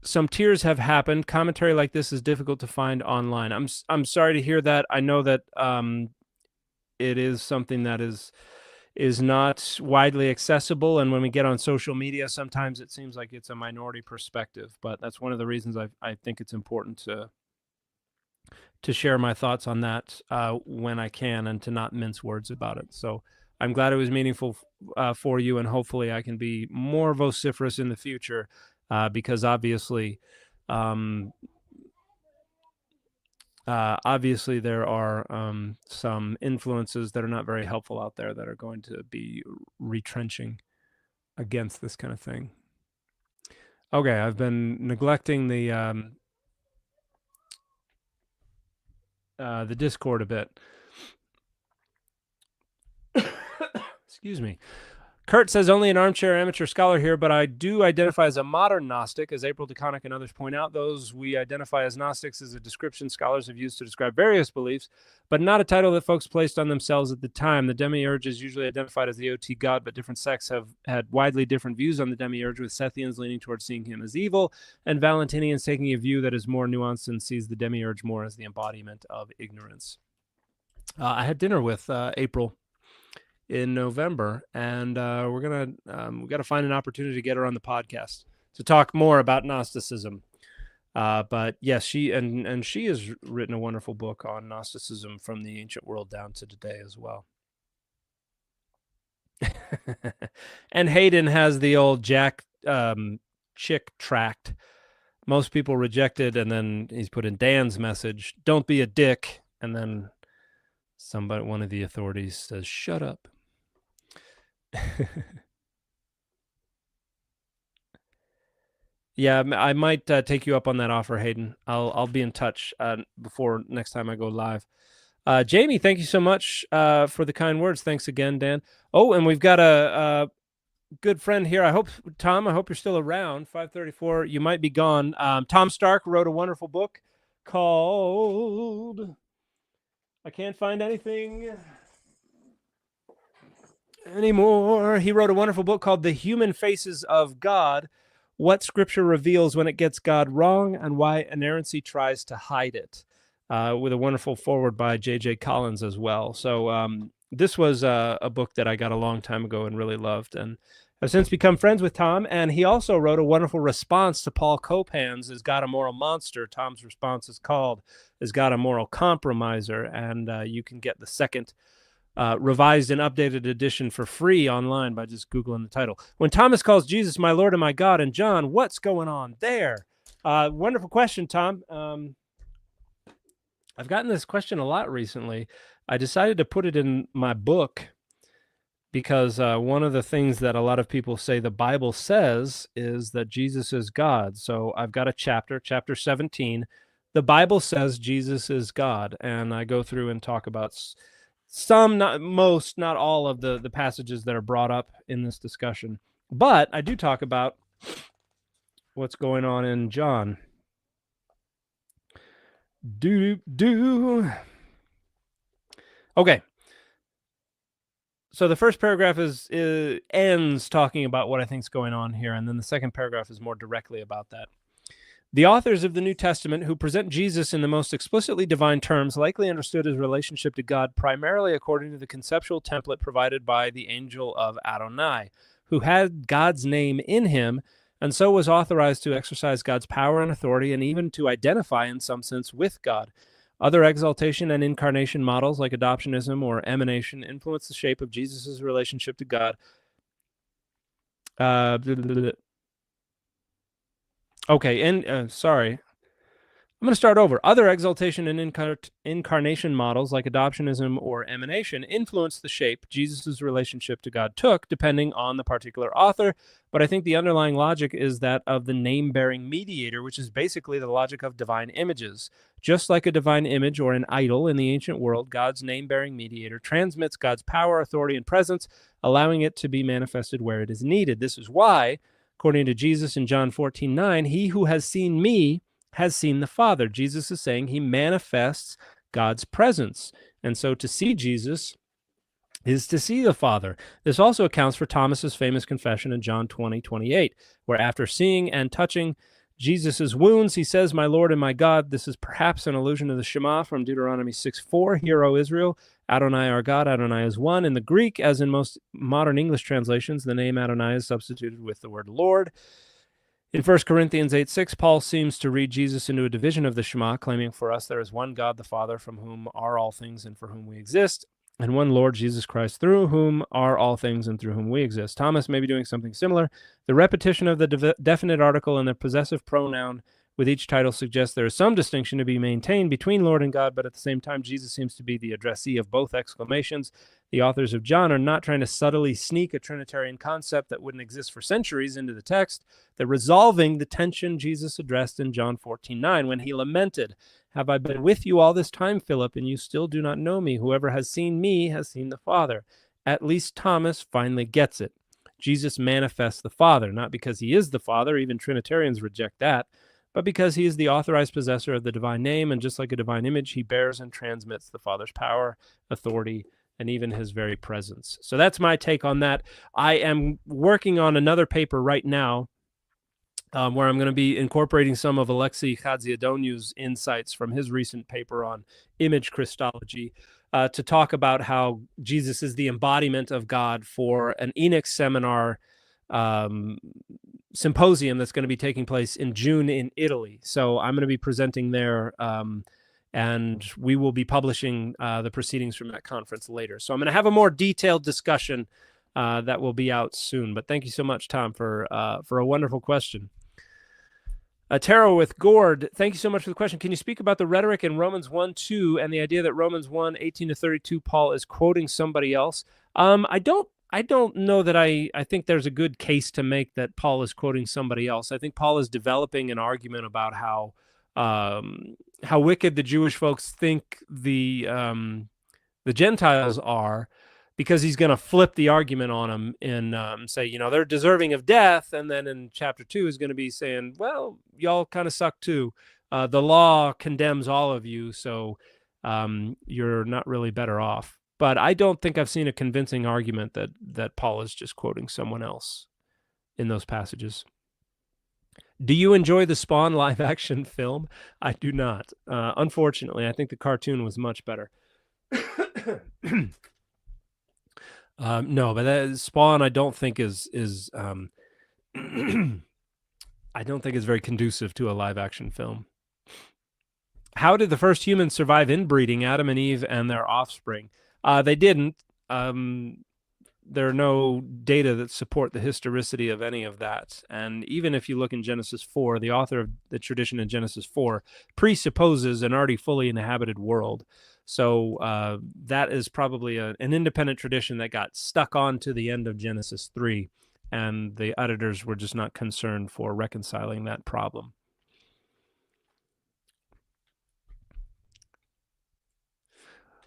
Some tears have happened. Commentary like this is difficult to find online. I'm sorry to hear that. I know that it is something that is not widely accessible, and when we get on social media, sometimes it seems like it's a minority perspective. But that's one of the reasons I think it's important to share my thoughts on that when I can, and to not mince words about it. So I'm glad it was meaningful for you, and hopefully I can be more vociferous in the future because obviously there are some influences that are not very helpful out there that are going to be retrenching against this kind of thing. Okay, I've been neglecting the Discord a bit. Excuse me. Kurt says, only an armchair amateur scholar here, but I do identify as a modern Gnostic, as April DeConnick and others point out. Those we identify as Gnostics is a description scholars have used to describe various beliefs, but not a title that folks placed on themselves at the time. The demiurge is usually identified as the OT god, but different sects have had widely different views on the demiurge, with Sethians leaning towards seeing him as evil, and Valentinians taking a view that is more nuanced and sees the demiurge more as the embodiment of ignorance. I had dinner with April in November, and we got to find an opportunity to get her on the podcast to talk more about Gnosticism. But yes, she has written a wonderful book on Gnosticism from the ancient world down to today as well. And Hayden has the old Jack Chick tract. Most people rejected, and then he's put in Dan's message, "Don't be a dick," and then one of the authorities says, "Shut up." Yeah, I might take you up on that offer, Hayden. I'll be in touch before next time I go live. Jamie, thank you so much for the kind words. Thanks again, Dan. Oh, and we've got good friend here. I hope, Tom, I hope you're still around. 5:34, you might be gone. Tom Stark wrote a wonderful book called, I can't find anything anymore. He wrote a wonderful book called The Human Faces of God, What Scripture Reveals When It Gets God Wrong and Why Inerrancy Tries to Hide It, with a wonderful foreword by J.J. Collins as well. So this was a book that I got a long time ago and really loved, and I've since become friends with Tom, and he also wrote a wonderful response to Paul Copan's Is God a Moral Monster? Tom's response is called Is God a Moral Compromiser? And you can get the second revised and updated edition for free online by just Googling the title. When Thomas calls Jesus my Lord and my God and John, what's going on there? Wonderful question, Tom. I've gotten this question a lot recently. I decided to put it in my book because one of the things that a lot of people say the Bible says is that Jesus is God. So I've got a chapter 17. The Bible says Jesus is God, and I go through and talk about some, not most, not all of the passages that are brought up in this discussion. But I do talk about what's going on in John. Okay. So the first paragraph ends talking about what I think is going on here, and then the second paragraph is more directly about that. The authors of the New Testament, who present Jesus in the most explicitly divine terms, likely understood his relationship to God primarily according to the conceptual template provided by the angel of Adonai, who had God's name in him, and so was authorized to exercise God's power and authority, and even to identify in some sense with God. Other exaltation and incarnation models, like adoptionism or emanation, influence the shape of Jesus' relationship to God. Okay, and sorry. I'm going to start over. Other exaltation and incarnation models, like adoptionism or emanation, influence the shape Jesus' relationship to God took, depending on the particular author. But I think the underlying logic is that of the name-bearing mediator, which is basically the logic of divine images. Just like a divine image or an idol in the ancient world, God's name-bearing mediator transmits God's power, authority, and presence, allowing it to be manifested where it is needed. This is why, according to Jesus in John 14:9, he who has seen me has seen the Father. Jesus is saying he manifests God's presence. And so to see Jesus is to see the Father. This also accounts for Thomas's famous confession in John 20:28, where after seeing and touching Jesus' wounds, he says, my Lord and my God. This is perhaps an allusion to the Shema from Deuteronomy 6:4. Hear, O Israel, Adonai our God, Adonai is one. In the Greek, as in most modern English translations, the name Adonai is substituted with the word Lord. In 1 Corinthians 8:6, Paul seems to read Jesus into a division of the Shema, claiming for us there is one God the Father, from whom are all things and for whom we exist, and one Lord Jesus Christ, through whom are all things and through whom we exist. Thomas may be doing something similar. The repetition of the definite article and the possessive pronoun with each title suggests there is some distinction to be maintained between Lord and God, but at the same time, Jesus seems to be the addressee of both exclamations. The authors of John are not trying to subtly sneak a Trinitarian concept that wouldn't exist for centuries into the text. They're resolving the tension Jesus addressed in John 14:9 when he lamented, have I been with you all this time, Philip, and you still do not know me? Whoever has seen me has seen the Father. At least Thomas finally gets it. Jesus manifests the Father, not because he is the Father, even Trinitarians reject that, but because he is the authorized possessor of the divine name, and just like a divine image, he bears and transmits the Father's power, authority, and even his very presence. So that's my take on that. I am working on another paper right now where I'm going to be incorporating some of Alexei Khadziadonyu's insights from his recent paper on image Christology to talk about how Jesus is the embodiment of God for an Enoch seminar symposium that's going to be taking place in June in Italy. So I'm going to be presenting there, and we will be publishing the proceedings from that conference later. So I'm going to have a more detailed discussion that will be out soon. But thank you so much, Tom, for a wonderful question. Taro with Gord, thank you so much for the question. Can you speak about the rhetoric in Romans 1:2 and the idea that Romans 1:18-32 Paul is quoting somebody else? I don't know that I think there's a good case to make that Paul is quoting somebody else. I think Paul is developing an argument about how wicked the Jewish folks think the Gentiles are, because he's going to flip the argument on them and say, you know, they're deserving of death. And then in chapter 2 is going to be saying, well, y'all kind of suck too. The law condemns all of you, so you're not really better off. But I don't think I've seen a convincing argument that Paul is just quoting someone else in those passages. Do you enjoy the Spawn live-action film? I do not. Unfortunately, I think the cartoon was much better. No, but that Spawn, I don't think is I don't think is very conducive to a live-action film. How did the first humans survive inbreeding, Adam and Eve and their offspring? They didn't. There are no data that support the historicity of any of that. And even if you look in Genesis 4, the author of the tradition in Genesis 4 presupposes an already fully inhabited world. So that is probably an independent tradition that got stuck on to the end of Genesis 3, and the editors were just not concerned for reconciling that problem.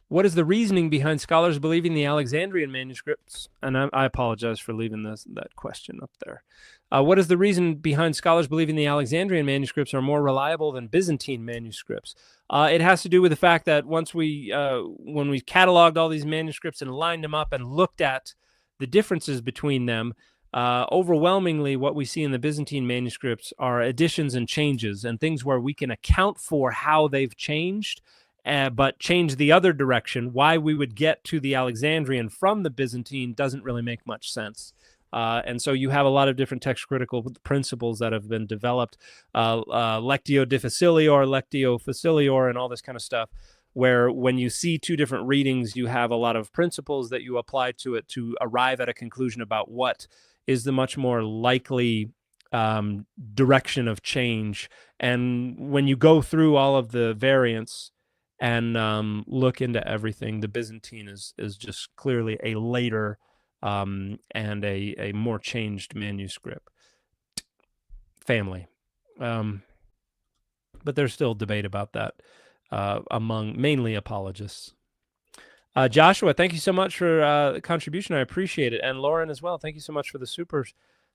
What is the reasoning behind scholars believing the Alexandrian manuscripts? And I apologize for leaving that question up there. What is the reason behind scholars believing the Alexandrian manuscripts are more reliable than Byzantine manuscripts? It has to do with the fact that when we cataloged all these manuscripts and lined them up and looked at the differences between them, overwhelmingly what we see in the Byzantine manuscripts are additions and changes and things where we can account for how they've changed, but change the other direction. Why we would get to the Alexandrian from the Byzantine doesn't really make much sense. And so you have a lot of different text critical principles that have been developed, lectio difficilior, lectio facilior, and all this kind of stuff, where when you see two different readings, you have a lot of principles that you apply to it to arrive at a conclusion about what is the much more likely direction of change. And when you go through all of the variants and look into everything, the Byzantine is just clearly a later and a more changed manuscript family. But there's still debate about that among mainly apologists. Joshua, thank you so much for the contribution. I appreciate it. And Lauren as well. Thank you so much for the super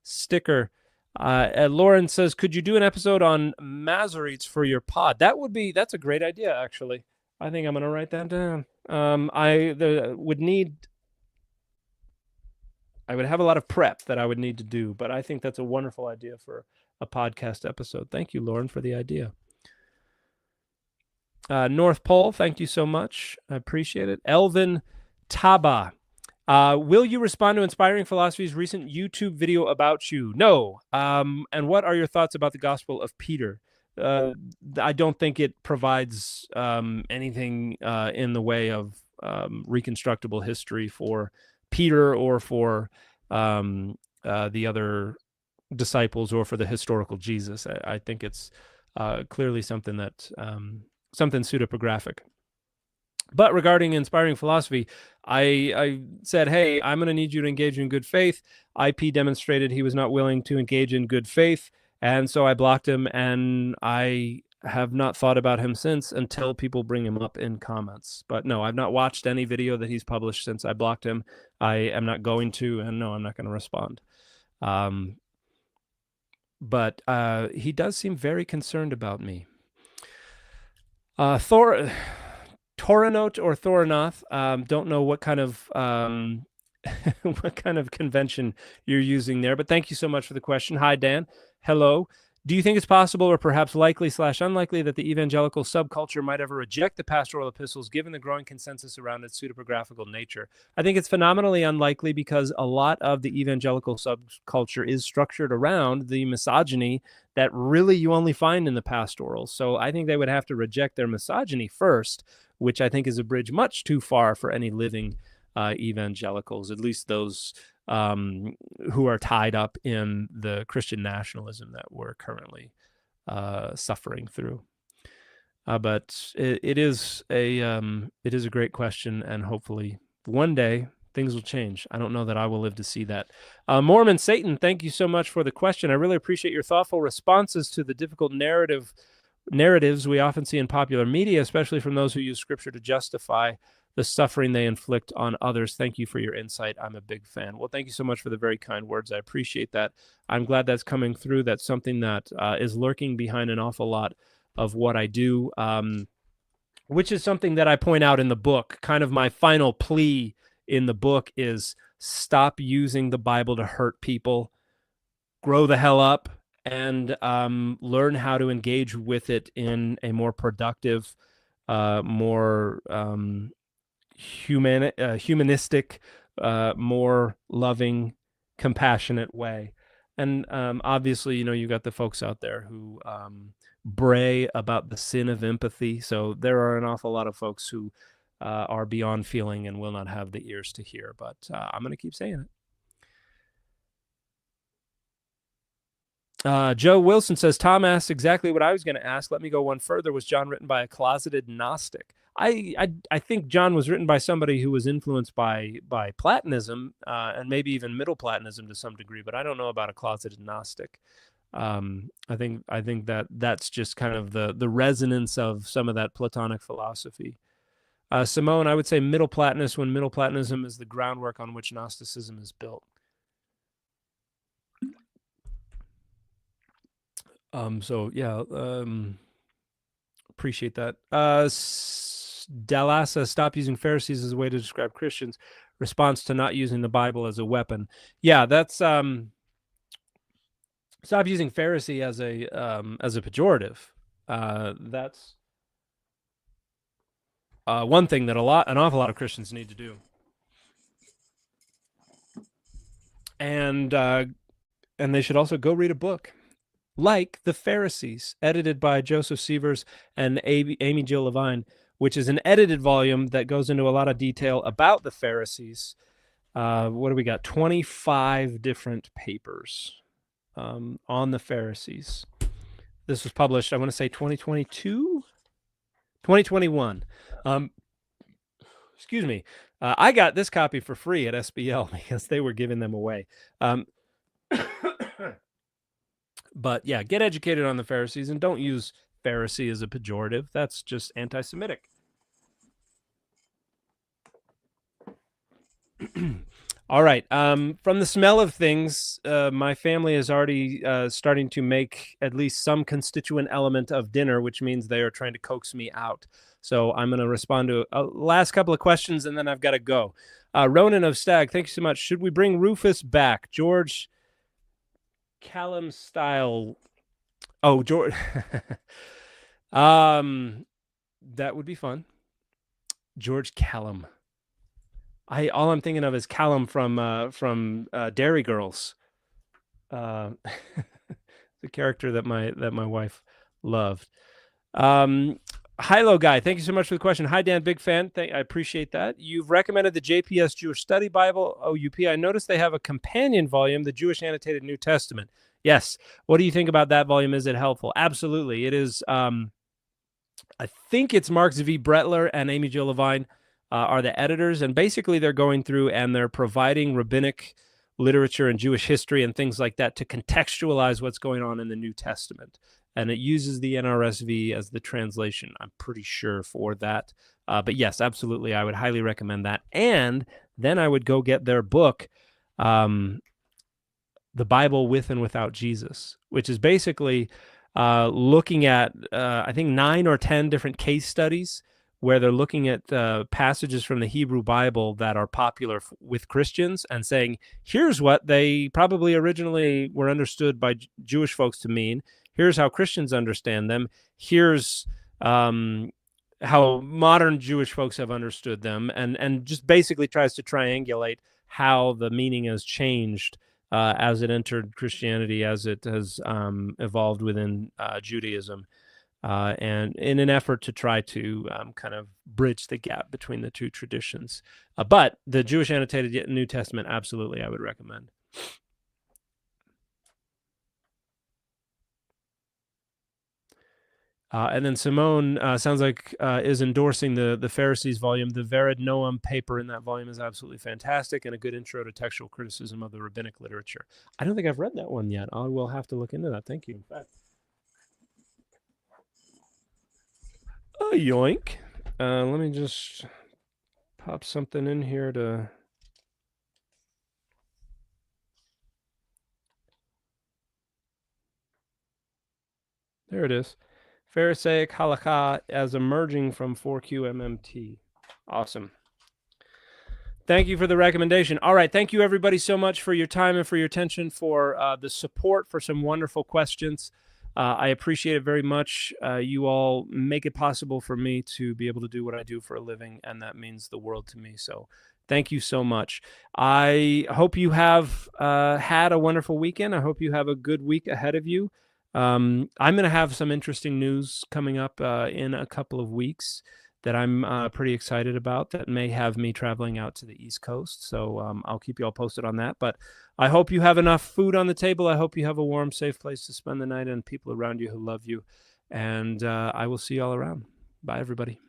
sticker. Lauren says, could you do an episode on Masoretes for your pod? That's a great idea, actually. I think I'm going to write that down. I would have a lot of prep that I would need to do, but I think that's a wonderful idea for a podcast episode. Thank you, Lauren, for the idea. North Pole, thank you so much. I appreciate it. Elvin Taba, will you respond to Inspiring Philosophy's recent YouTube video about you? No. And what are your thoughts about the Gospel of Peter? I don't think it provides anything in the way of reconstructible history for Peter or for the other disciples or for the historical Jesus. I think it's clearly something that something pseudepigraphic. But regarding Inspiring Philosophy, I said, hey, I'm going to need you to engage in good faith. IP demonstrated he was not willing to engage in good faith, and so I blocked him, and I have not thought about him since until people bring him up in comments. But no, I've not watched any video that he's published since I blocked him. I am not going to, and no, I'm not going to respond. But he does seem very concerned about me. Toranote or Thoranoth, don't know what kind of what kind of convention you're using there, but thank you so much for the question. Hi, Dan. Hello. Do you think it's possible or perhaps likely/unlikely that the evangelical subculture might ever reject the pastoral epistles given the growing consensus around its pseudepigraphical nature? I think it's phenomenally unlikely because a lot of the evangelical subculture is structured around the misogyny that really you only find in the pastorals. So I think they would have to reject their misogyny first, which I think is a bridge much too far for any living evangelicals, at least those who are tied up in the Christian nationalism that we're currently suffering through. But it is a great question, and hopefully one day things will change. I don't know that I will live to see that. Mormon Satan, thank you so much for the question. I really appreciate your thoughtful responses to the difficult narratives we often see in popular media, especially from those who use Scripture to justify the suffering they inflict on others. Thank you for your insight. I'm a big fan. Well, thank you so much for the very kind words. I appreciate that. I'm glad that's coming through. That's something that is lurking behind an awful lot of what I do, which is something that I point out in the book. Kind of my final plea in the book is stop using the Bible to hurt people. Grow the hell up and learn how to engage with it in a more productive, more humanistic, more loving, compassionate way. And obviously, you got the folks out there who bray about the sin of empathy. So there are an awful lot of folks who are beyond feeling and will not have the ears to hear. But I'm going to keep saying it. Joe Wilson says, Tom asked exactly what I was going to ask. Let me go one further. Was John written by a closeted Gnostic? I think John was written by somebody who was influenced by Platonism and maybe even Middle Platonism to some degree, but I don't know about a closeted Gnostic. I think that's just kind of the resonance of some of that Platonic philosophy. Simone, I would say Middle Platonist, when Middle Platonism is the groundwork on which Gnosticism is built. So yeah, appreciate that. Dalasa, stop using Pharisees as a way to describe Christians. Response to not using the Bible as a weapon. Yeah, that's stop using Pharisee as a pejorative. That's one thing that an awful lot of Christians need to do. And they should also go read a book like The Pharisees, edited by Joseph Sievers and Amy Jill Levine, which is an edited volume that goes into a lot of detail about the Pharisees. What do we got? 25 different papers on the Pharisees. This was published, I want to say 2022? 2021. Excuse me. I got this copy for free at SBL because they were giving them away. But yeah, get educated on the Pharisees and don't use Pharisee as a pejorative. That's just anti-Semitic. All right. From the smell of things, my family is already starting to make at least some constituent element of dinner, which means they are trying to coax me out. So I'm going to respond to a last couple of questions, and then I've got to go. Ronan of Stag, thank you so much. Should we bring Rufus back? George Callum style. Oh, George. That would be fun. George Callum. All I'm thinking of is Callum from Dairy Girls. The character that my wife loved. Hilo guy, thank you so much for the question. Hi Dan, big fan. I appreciate that. You've recommended the JPS Jewish Study Bible, OUP. I noticed they have a companion volume, the Jewish Annotated New Testament. Yes. What do you think about that volume? Is it helpful? Absolutely. It is. I think it's Mark Zvi Bretler and Amy Jill Levine are the editors, and basically they're going through and they're providing rabbinic literature and Jewish history and things like that to contextualize what's going on in the New Testament. And it uses the NRSV as the translation, I'm pretty sure, for that. But yes, absolutely, I would highly recommend that. And then I would go get their book, The Bible with and Without Jesus, which is basically looking at, I think, 9 or 10 different case studies where they're looking at passages from the Hebrew Bible that are popular with Christians and saying, here's what they probably originally were understood by Jewish folks to mean. Here's how Christians understand them. Here's how modern Jewish folks have understood them, and just basically tries to triangulate how the meaning has changed as it entered Christianity, as it has evolved within Judaism, and in an effort to try to kind of bridge the gap between the two traditions. But the Jewish Annotated New Testament, absolutely, I would recommend. And then Simone sounds like is endorsing the Pharisees volume. The Vered Noam paper in that volume is absolutely fantastic and a good intro to textual criticism of the rabbinic literature. I don't think I've read that one yet. I will have to look into that. Thank you. Oh, yoink. Let me just pop something in here to... There it is. Pharisaic halakha as emerging from 4QMMT. Awesome. Thank you for the recommendation. All right. Thank you, everybody, so much for your time and for your attention, for the support, for some wonderful questions. I appreciate it very much. You all make it possible for me to be able to do what I do for a living, and that means the world to me. So thank you so much. I hope you have had a wonderful weekend. I hope you have a good week ahead of you. I'm going to have some interesting news coming up in a couple of weeks that I'm pretty excited about, that may have me traveling out to the East Coast. So I'll keep you all posted on that. But I hope you have enough food on the table. I hope you have a warm, safe place to spend the night and people around you who love you. And I will see you all around. Bye, everybody.